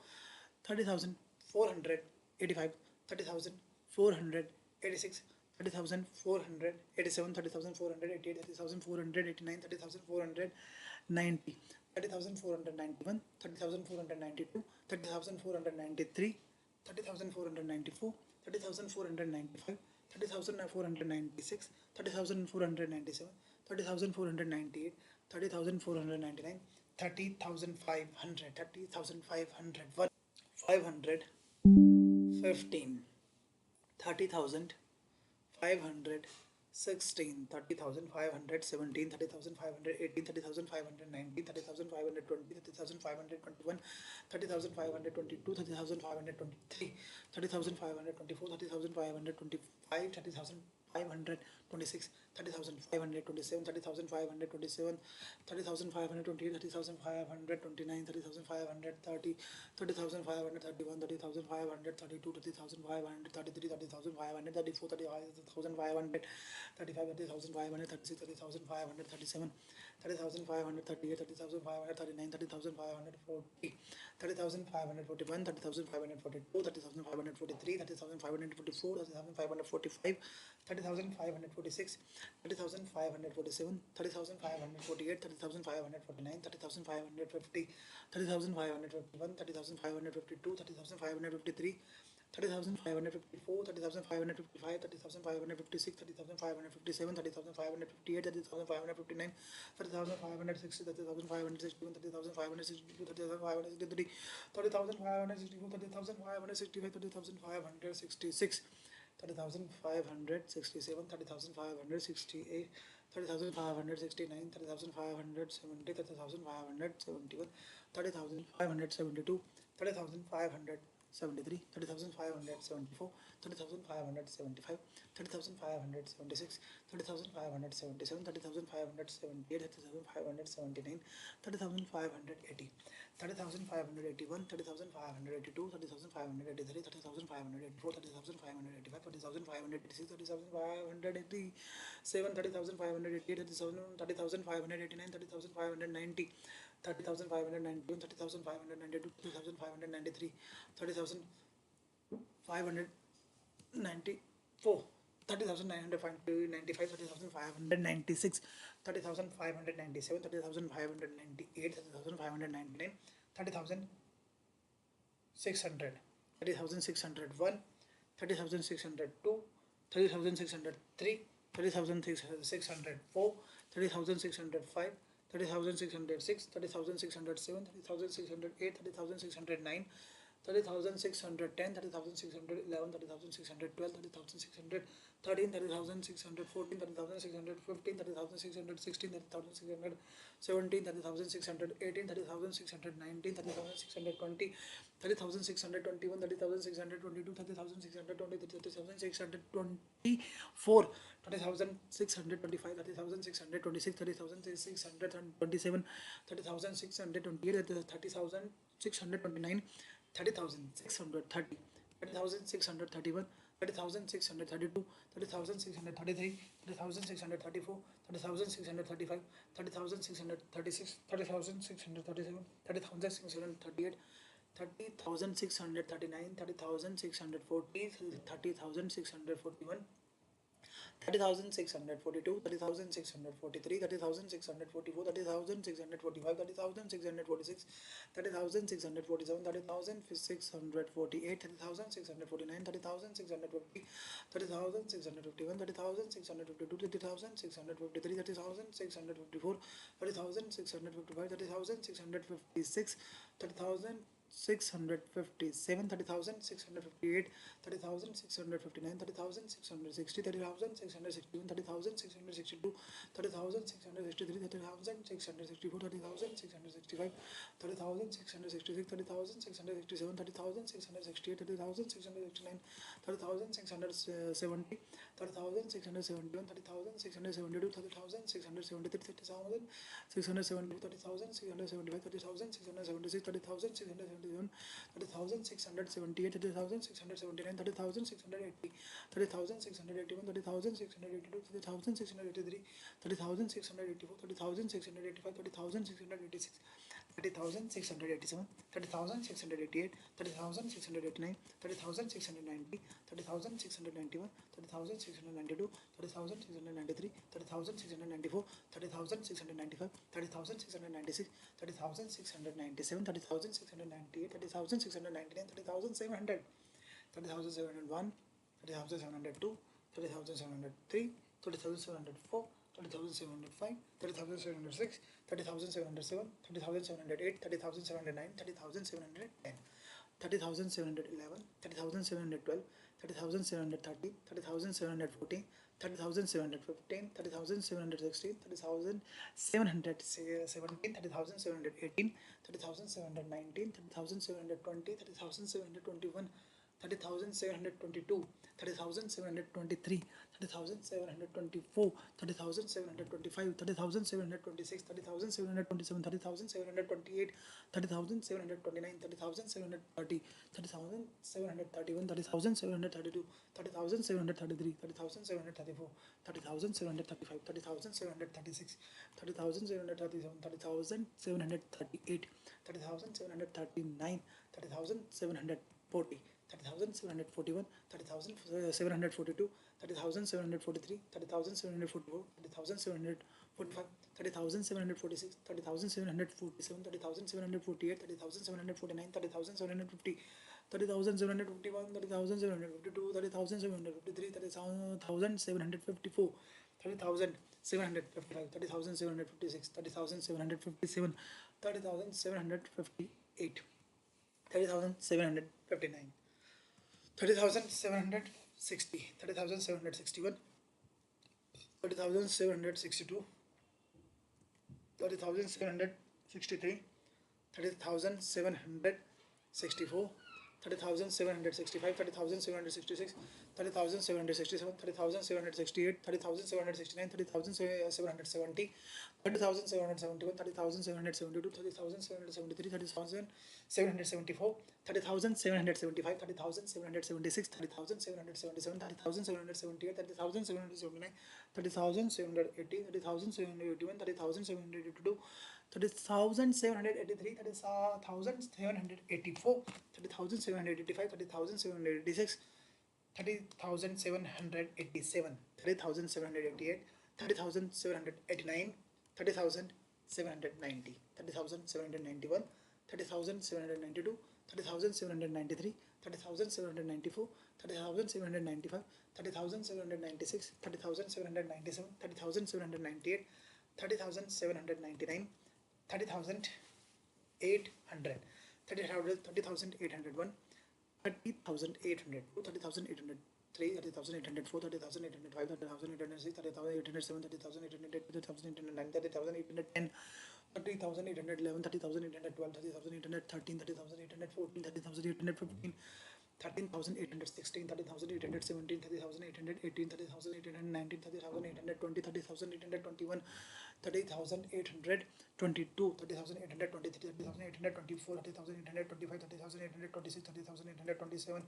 A: 30,485, 30,486, 30,487, 30,488, 30,489, 30,490, 30,491, 30,492, 30,493, 30,494, 30,495, 30,496, 30,497, 30,498, 30,499, 30,500, 30,500, 500, 15, 30,000, 500, 16, 30,500, 17, 30,518, 30,519, 30,520, 30,521, 30,522, 30,523, 30,524, 30,525, 30,526, 30,527, 30,527, 30,528, 30,529, 30,530, 30,531, 30,532, 30,533, 30,534, 30,500, 35, 30,536, 30,537, 30,538, 30,539, 30,540, 30,541, 30,542, 30,543, 30,544, 30,545, 30,546, 30,547, 30,548, 30,549, 30,550, 30,551, 30,552, 30,553, 30,554, 30,555, 30,556, 30,557, 30,558, 30,559, 30,560, 30,561, 30,562, 30,563, 30,564, 30,565, 30,566, 30,567, 30,568, 30,569, 30,570, 30,571, 30,572, 30,573, 73, 30,574, 30,575, 30,576, 30,577, 30,578, 30,579, 30,580, 30,581, 30,582, 30,583, 30,584, 30,585, 30,586, 30,587, 30,588, 30,589, 30,590, 30,591, 30,592, 30,593, 30,594, 30,995, 30,596, 30,597, 30,598, 30,599, 30,600, 30,601, 30,602, 30,603, 30,604, 30,605, 30,606, 30,607, 30,608, 30,609, 30,610, 30,611, 30,612, 30,613, 30,614, 30,615, 30,616, 30,617, 30,618, 30,619, 30,620, 30,621, 30,622, 30,623, 30,624, 30,625, 30,626, 30,627, 30,628, 30,629, 30,630, 30,631, 30,632, 30,633, 30,634, 30,635, 30,636, 30,637, 30,638, 30,639, 30,640, 30,641, 30,642, 30,643, 30,644, 30,645, 30,646, 30,647, 30,648, 30,649, 30,650, 30,651, 30,652, 30,653, 30,654, 30,655, 30,656, 30,657, 30,658, 30,659, 30,660, 30,661, 30,662, 30,663, 30,664, 30,665, 30,666, 30,667, 30,668, 30,669, 30,670, 30,671, 30,672, 30,673, 30,672, 30,675, 30,676, 30,677, 30,678, 30,679, 30,680, 30,681, 30,682, 30,683, 30,684, 30,685, 30,686, 30,687, 30,688, 30,689, 30,690, 30,691, 30,692, 30,693, 30,694, 30,695, 30,696, 30,697, 30,698, 30,699, 30,700, 30,701, 30,702, 30,703, 30,704, 30,705, 30,706, 30,707, 30,708, 30,709, 30,710, 30,711, 30,712, 30,730, 30,714, 30,715, 30,716, 30,717, 30,718, 30,719, 30,720, 30,721, 30,722, 30,723, 30,724, 30,725, 30,726, 30,727, 30,728, 30,729, 30,730, 30,731, 30,732, 30,733, 30,734, 30,735, 30,736, 30,737, 30,738, 30,739, 30,740, 30,741, 30,742, 30,743, 30,744, 30,745, 30,746, 30,747, 30,748, 30,749, 30,750, 30,751, 30,752, 30,753, 30,754, 30,755, 30,756, 30,757, 30,758, 30,759, 30,760, 30,761, 30,762, 30,763, 30,764, 30,765, 30,766, 30,767, 30,768, 30,769, 30,770, 30,771, 30,772, 30,773, 30,774, 30,775, 30,776, 30,777, 30,778, 30,779, 30,780, 30,781, 30,782, 30,783, 30,784, 30,785, 30,786, 30,787, 30,788, 30,789, 30,790, 30,791, 30,792, 30,793, 30,794, 30,795, 30,796, 30,797, 30,798, 30,799, 30,800, 30,801, 30,802, 30,803, 30,804, 30,805, 30,806, 30,807, 30,808, 30,809, 30,810, 30,811, 30,812, 30,813, 30,814, 30,815, 13,816, 30,817, 30,818, 30,819, 30,820, 30,821, 30,822, 30,823, 30,824, 30,825, 30,826, 30,827,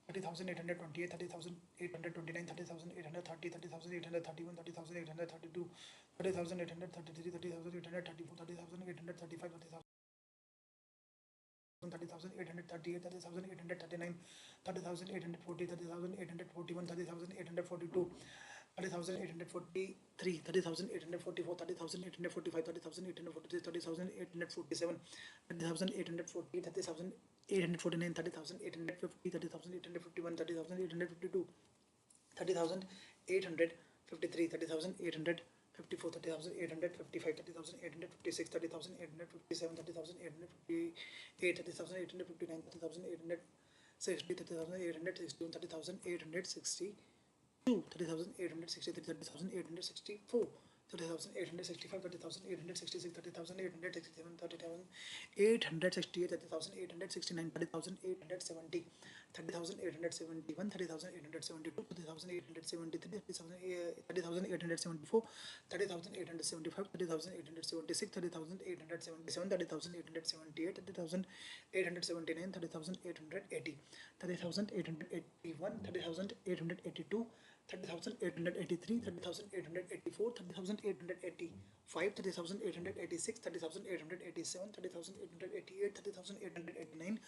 A: 30,828, 30,829, 30,830, 30,831, 30,832, 30,833, 30,834, 30,835, 30,838, 30,839, 30,840, 30,841, 30,842, 30,843, 30,844, 30,845, 30,846, 30,847, 30,848, 30,849, 30,850, 30,851, 30,852, 30,853, 30,854, 30,855, 30,856, 30,857, 30,858, 30,859, 30,860, 30,861, 30,860, 30,863, 30,864, 30,865, 30,866, 30,867, 30,868, 30,869, 30,870, 30,871, 30,872, 30,873, 30,874, 30,875, 30,876, 30,877, 30,878, 30,879, 30,880, 30,881, 30,882, 30,883, 30,884, 30,885, 30,886, 30,887, 30,888, 30,889,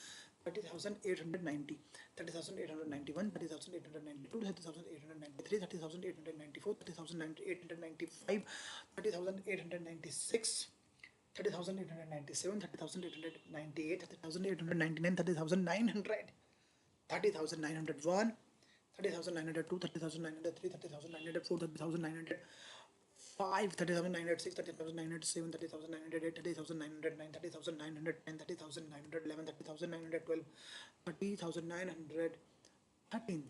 A: 30,890, 30,891, 30,892, 30,893, 30,894, 30,895, 30,896, 30,897, 30,898, 30,899, 30,900, 30,901, 30,902, 30,903, 30,904, 30,905, 30,906, 30,907, 30,908, 30,909, 30,910, 30,911, 30,912, 30,913,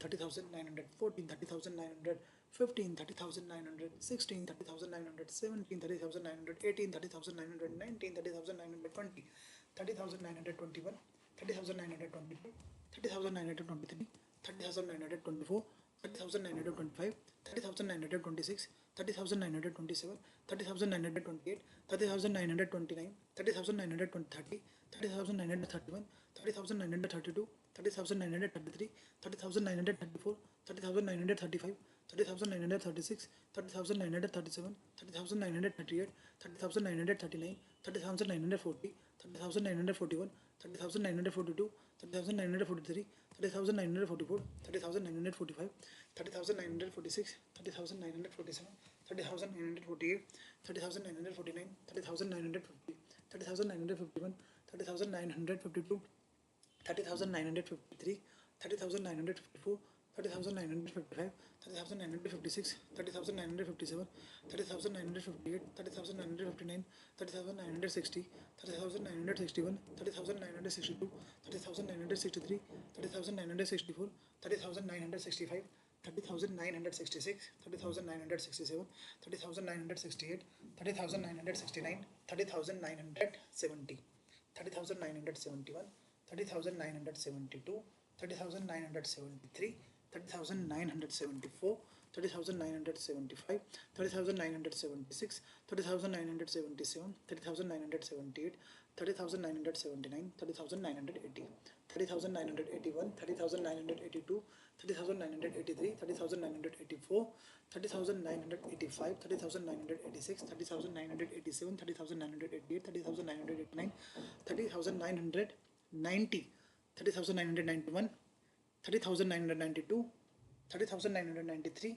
A: 30,914, 30,915, 30,916, 30,917, 30,918, 30,919, 30,920, 30,921, 30,922, 30,923, 30,924, 30,925, 30,926, 30,927, 30,928, 30,929, 30,930, 30,931, 30,932, 30,933, 30,934, 30,935, 30,936, 30,937, 30,938, 30,939, 30,940, 30,941, 30,942, 30,943, 30,944, 30,945, 30,946, 30,947, 30,948, 30,949, 30,950, 30,951, 30,952, 30,953, 30,954, 30,955, 30,956, 30,957, 30,958, 30,959, 30,960, 30,961, 30,962, 30,963, 30,964, 30,965, 30,966, 30,967, 30,968, 30,969, 30,970, 30,971, 30,972, 30,973, 30,974, 30,975, 30,976, 30,977, 30,978, 30,979, 30,980, 30,981, 30,982, 30,983, 30,984, 30,985, 30,986, 30,987, 30,988, 30,989, 30,990, 30,991, 30,992, 30,993,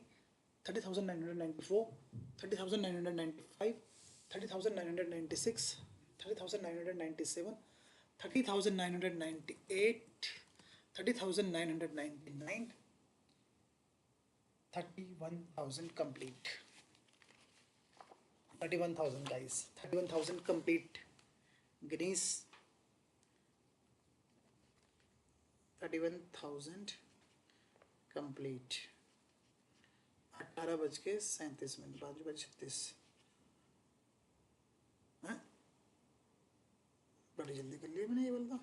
A: 30,994, 30,995, 30,996, 30,997, 30,998, 30,999, 31,000 complete. 31,000 guys, 31,000 complete. Guinness 31,000 complete. 18:37 12:36। हाँ, बड़ी जल्दी कर लिया मैंने ये वाला।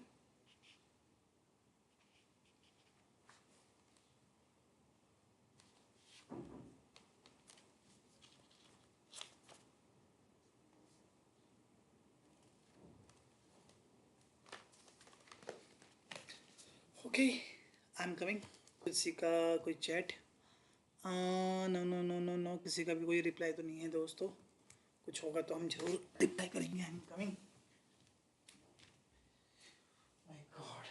A: Okay, I am coming. किसी का कोई chat? No no no no no, किसी का भी कोई रिप्लाई तो नहीं है दोस्तों। कुछ होगा तो हम जरूर रिप्लाई करेंगे। आई am coming. My God,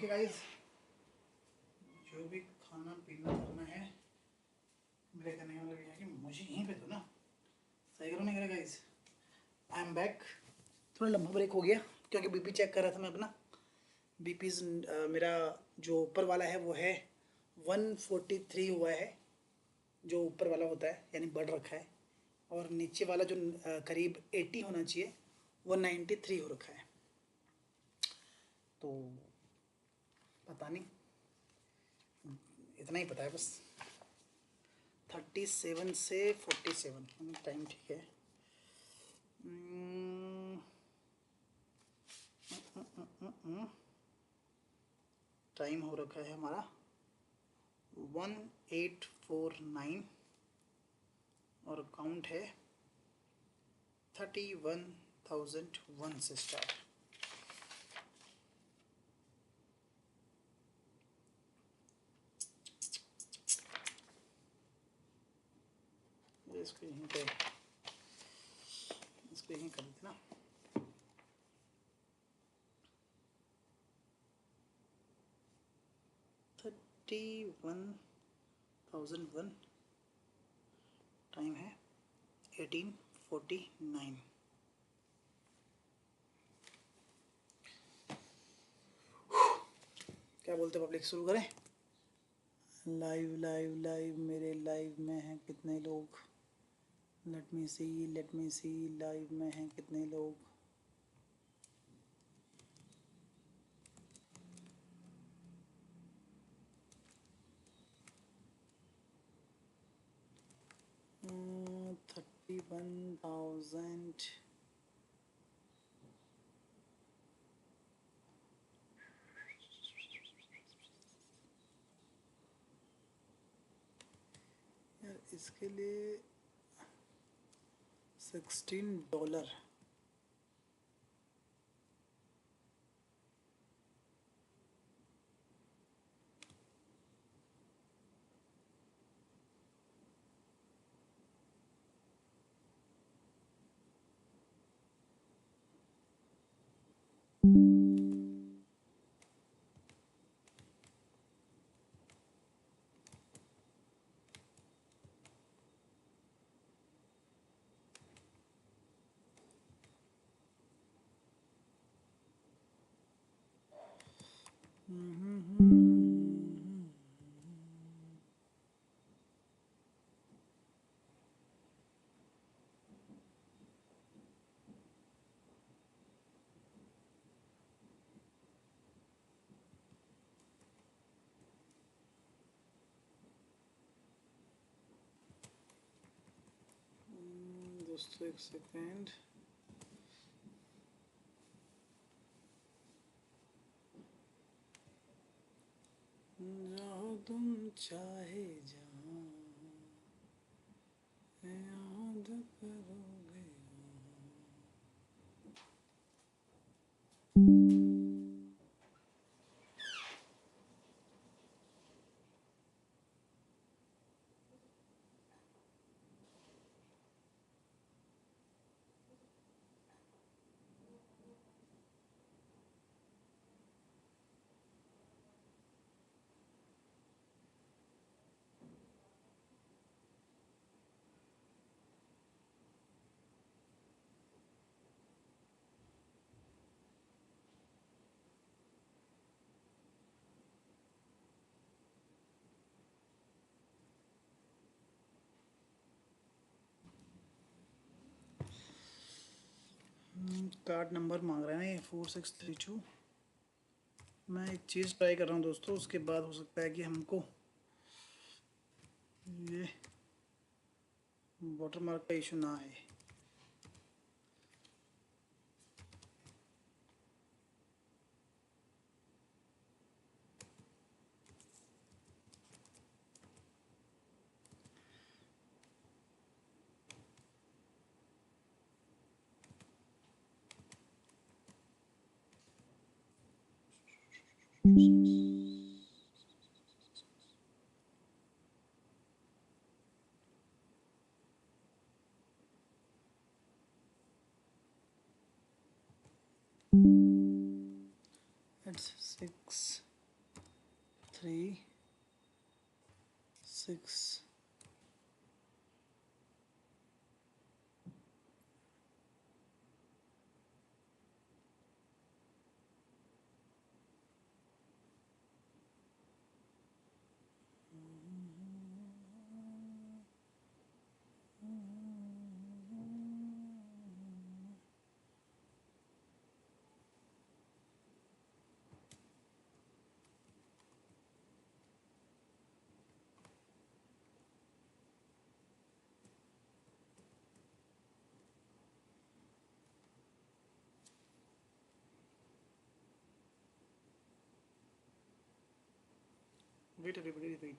A: okay guys, जो भी खाना पीना करना है मेरे कहने का मतलब ये है कि मुझे यहीं पे दो ना, सही करो नहीं करेगा गाइस। I am back. थोड़ा लंबा ब्रेक हो गया क्योंकि बीपी चेक कर रहा था मैं अपना। बीपी मेरा जो ऊपर वाला है वो है 143 हुआ है, जो ऊपर वाला होता है यानी बढ़ रखा है, और नीचे वाला जो करीब 80 होना चाहिए वो 93 हो रखा है। तो पता नहीं, इतना ही पता है बस। 37 से 47 टाइम ठीक है। टाइम हो रखा है हमारा 1849 और काउंट है 31,001 से स्टार्ट। इसको यहीं पे, इसको यहीं कर देते ना। थर्टी 1,001 टाइम है 1849। क्या बोलते पब्लिक, शुरू करें? लाइव लाइव लाइव मेरे लाइव में हैं कितने लोग? लेट मी सी लाइव में हैं कितने लोग? Hmm, 31,000। यार इसके लिए $16। दोस्तों एक सेकेंड। जाओ तुम चाहे जहाँ, याद करोगे। कार्ड नंबर मांग रहे हैं ना ये 4632। मैं एक चीज़ ट्राई कर रहा हूँ दोस्तों, उसके बाद हो सकता है कि हमको ये वाटरमार्क का इशू ना आए। It's 6 3 6 Wait everybody, wait.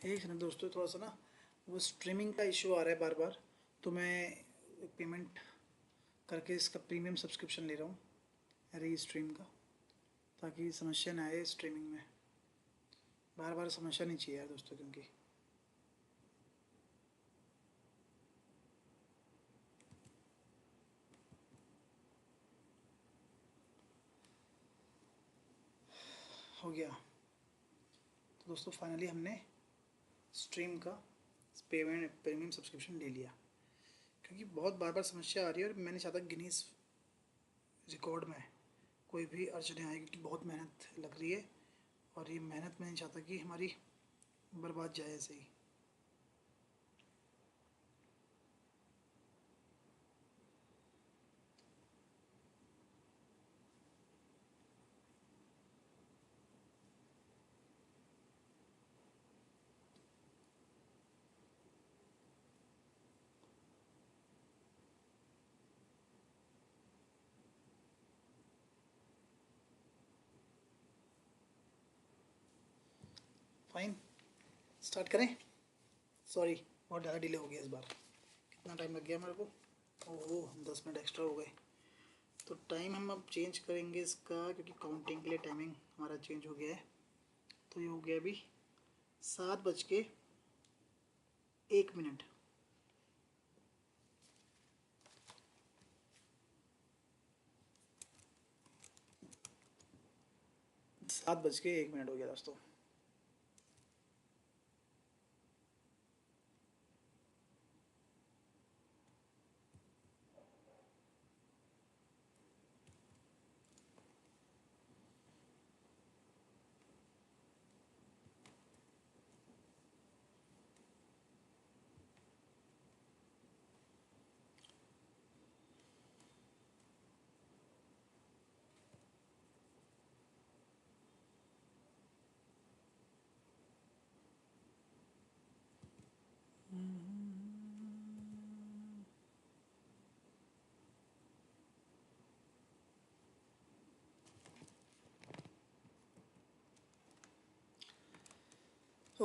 A: एक सेकंड दोस्तों, थोड़ा सा ना वो स्ट्रीमिंग का इशू आ रहा है बार बार, तो मैं पेमेंट करके इसका प्रीमियम सब्सक्रिप्शन ले रहा हूँ री स्ट्रीम का, ताकि समस्या ना आए स्ट्रीमिंग में। बार बार समस्या नहीं चाहिए यार दोस्तों, क्योंकि हो गया। तो दोस्तों फाइनली हमने स्ट्रीम का पेमेंट प्रीमियम सब्सक्रिप्शन ले लिया, क्योंकि बहुत बार बार समस्या आ रही है और मैं नहीं चाहता गिनीज रिकॉर्ड में कोई भी अड़चने आए, क्योंकि बहुत मेहनत लग रही है और ये मेहनत मैं नहीं चाहता कि हमारी बर्बाद जाए ऐसे ही। फाइन, स्टार्ट करें। सॉरी, बहुत ज़्यादा डिले हो गया इस बार। कितना टाइम लग गया मेरे को? ओह, 10 मिनट एक्स्ट्रा हो गए। तो टाइम हम अब चेंज करेंगे इसका, क्योंकि काउंटिंग के लिए टाइमिंग हमारा चेंज हो गया है। तो ये हो गया अभी 7:01। 7:01 हो गया दोस्तों।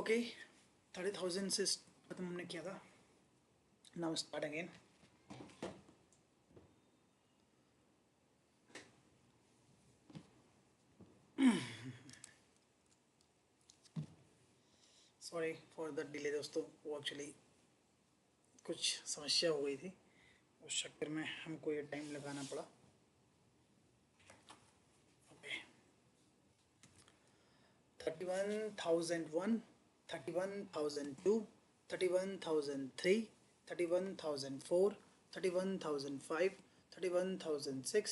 A: ओके, 30,000 से खत्म हमने किया था. Now start again. Sorry for the delay दोस्तों, वो एक्चुअली कुछ समस्या हो गई थी, उस चक्कर में हमको ये टाइम लगाना पड़ा. ओके, 31,001, 31,002, 31,003, 31,004, 31,005, 31,006,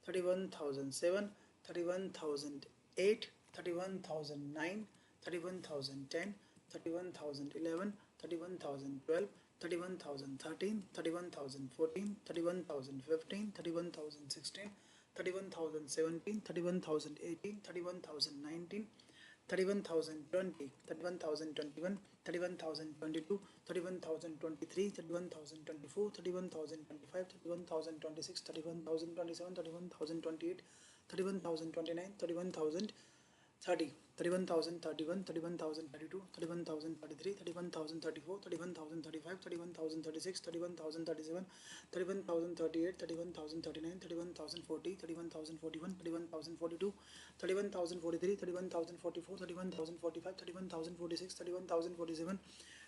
A: 31,007, 31,008, 31,009, 31,010, 31,011, 31,012, 31,013, 31,014, 31,015, 31,016, 31,017, 31,018, 31,019, 31,020, 31,021, 31,022, 31,023, 31,024, 31,025, 31,026, 31,027, 31,028, 31,029, 31,030, 31,031, 31,032, 31,033, 31,034, 31,035, 31,036, 31,037, 31,038, 31,039, 31,040, 31,041, 31,042, 31,043, 31,044, 31,045, 31,046, 31,047,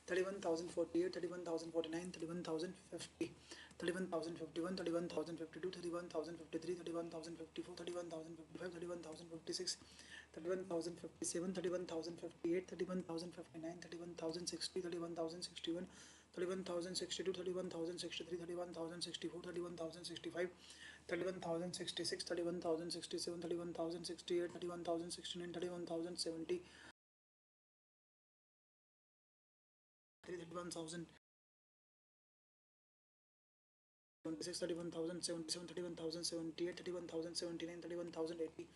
A: 31,048, 31,049, 31,050, 31,051, 31,052, 31,053, 31,054, 31,055, 31,056, 31,057, 31,058, 31,059, 31,060, 31,061, 31,062, 31,063, 31,064, 31,065, 31,066, 31,067, 31,068, 31,069, 31,070, 31,000. 26, 31,077, 31,078, 31,079, 31,080,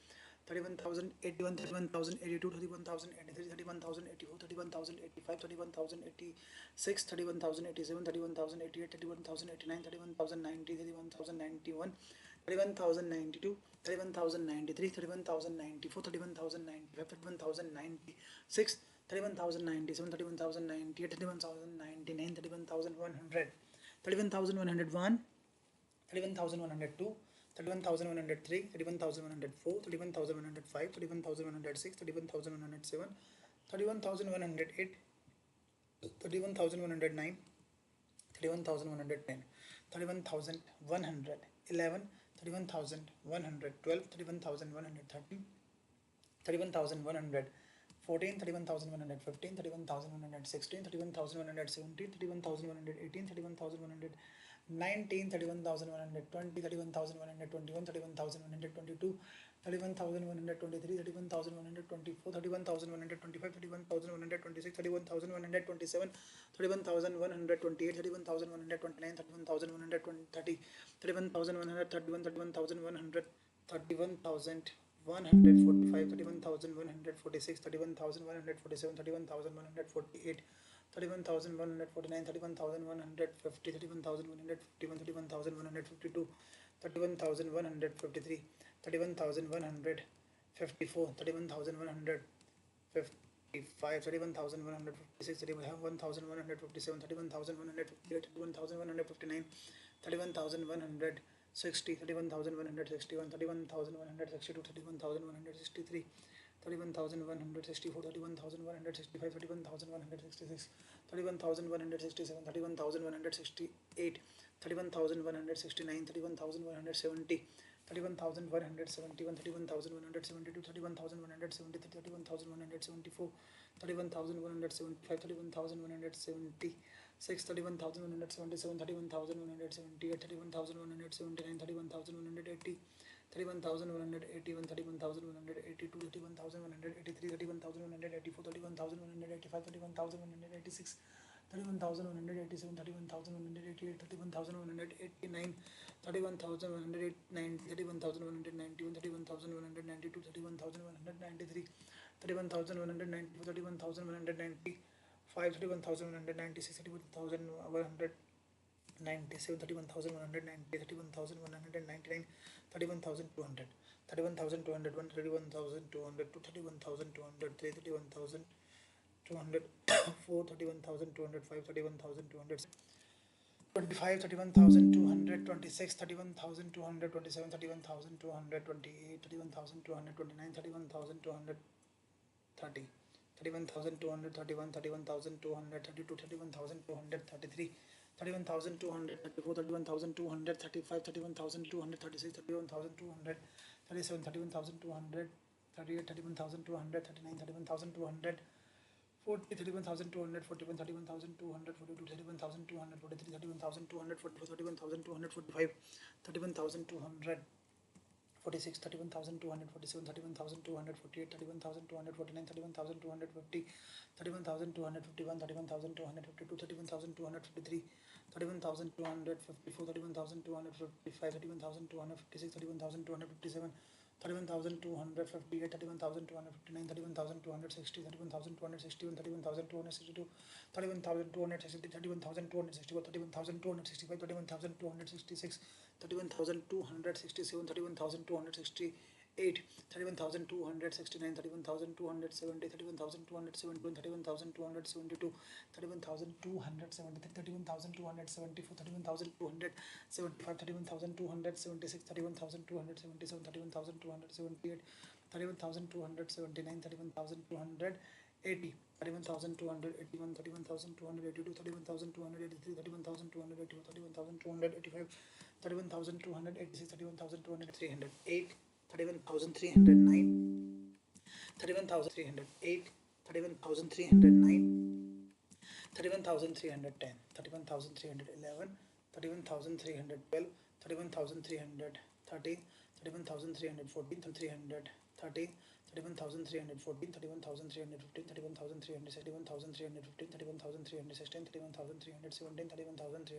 A: 31,081, 31,082, 31,083, 31,084, 31,085, 31,086, 31,087, 31,088, 31,089, 31,090, 31,091, 31,092, 31,093, 31,094, 31,095, 31,096, 31,097, 31,098, 31,099, 31,100, 31,101, 31,102, 31,103, 31,104, 31,105, 31,106, 31,107, 31,108, 31,109, 31,110, 31,111, 31,112, 31,113, 31,114, 31,115, 31,116, 31,117, 31,118, 31,119, 31,120, 31,121, 31,122, 31,123, 31,124, 31,125, 31,126, 31,127, 31,128, 31,129, 31,130, 31,131, 31,100, 31,145, 31,146, 31,147, 31,148, 31,149, 31,150, 31,151, 31,152, 31,153, 31,154, 31,155, 31,156, 31,157, 31,158, 31,159, 31,160, 31,161, 31,162, 31,163, 31,164, 31,165, 31,166, 31,167, 31,168, 31,169, 31,170, 31,171, 31,172, 31,173, 31,174, 31,175, 31,176, 31,177, 31,178, 31,179, 31,180, 31,181, 31,182, 31,183, 31,184, 31,185, 31,186, 31,187, 31,188, 31,189, 31,190, 31,191, 31,192, 31,193, 31,194, 31,195, 31,196, 31,197, 31,190, 31,199, 31,200, 31,201, 31,202, 31,203, 31,000, 204, 31,205, 31,200, 25, 31,200, 26, 31,227, 31,228, 31,229, 31,230, 31,231, 31,232, 31,233, 31,234, 31,235, 31,236, 31,237, 31,238, 31,239, 31,200, 31,241, 31,242, 31,243, 31,244, 31,245, 31,200, 46, 31,247, 31,248, 31,249, 31,250, 31,251, 31,252, 31,253, 31,254, 31,255, 31,256, 31,257, 31,258, 31,259, 31,260, 31,261, 31,262, 31,260, 31,261, 31,265, 31,266, 31,267, 31,268, 31,269, 31,270, 31,271, 31,272, 31,273, 31,274, 31,275, 31,276, 31,277, 31,278, 31,279, 31,280, 31,281, 31,282, 31,283, 31,284, 31,285, 31,286, 31,308, 31,309, 31,308, 31,309, 31,310, 31,311, 31,312, 31,313, 31,314, 313, 31,314, 31,315, 31,316, 31,315, 31,316, 31,317, 31,318,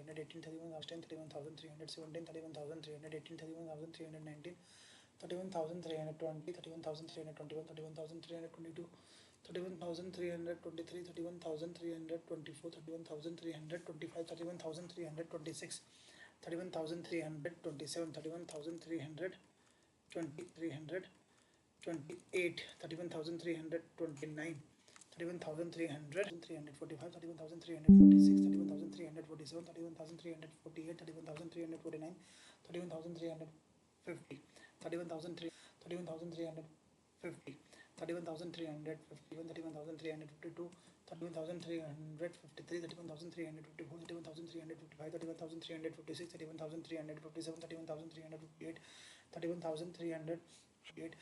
A: 31,317, 31,318, 31,319, 31,320, 31,321, 31,322, 31,323, 31,324, 31,325, 31,326, 31,327, 31,328, 31,329, 31,300, 345, 31,346, 31,347, 31,348, 31,349, 31,350, 31,350, 31,351, 31,352, 31,353, 31,354, 31,355, 31,356, 31,357, 31,358, 31,358,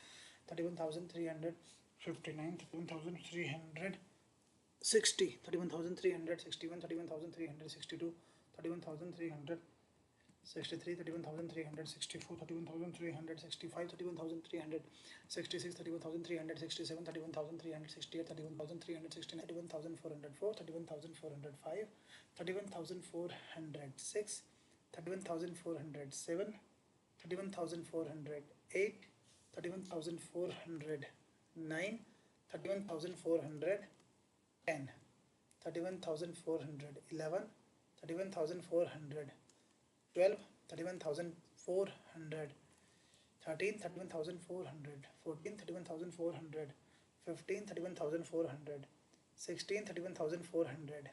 A: 31,359, 31,360, 31,361, 31,362, 31,363, 31,364, 31,365, 31,366, 31,367, 31,368, 31,369, 31,404, 31,405, 31,406, 31,407, 31,408, 31,409, 31,410, 31,411, 31,412, 31,400, 13, 31,400, 14, 31,400, 15, 31,400, 16, 31,400,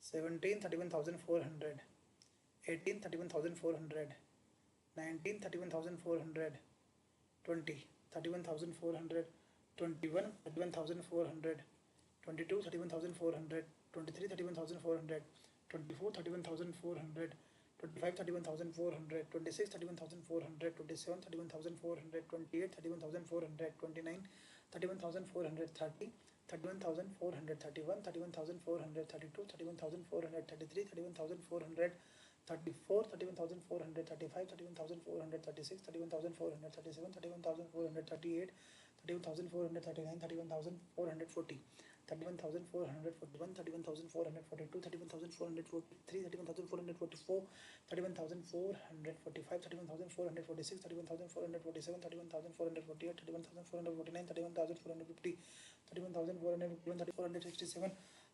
A: 17, 31,400, 18, 31,400, 19, 31,400, 20, 31,400, 21, 31,400, 22, 31,400, 23, 31,400, 24, 31,400, 25, 31,400, 26, 31,400, 27, 31,400, 28, 31,400, 29, 31,430, 31,431, 31,432, 31,433, 31,434, 31,435, 31,436, 31,437, 31,438, 31,439, 31,440, 31,441, 31,442, 31,443, 31,444, 31,445, 31,446, 31,447, 31,448, 31,449, 31,450, 31,451, 31,467,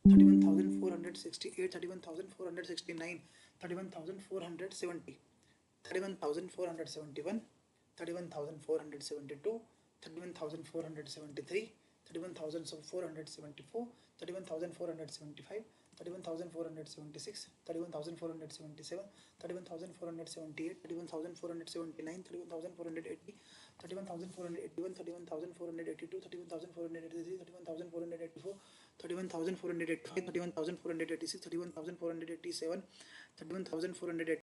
A: 31,468, 31,469, 31,470, 31,471, 31,472, 31,473, 31,474, 31,475, 31,476, 31,477, 31,478, 31,479, 31,480, 31,481, 31,482, 31,483, 31,484, 31,485, 31,486, 31,487, 31,488.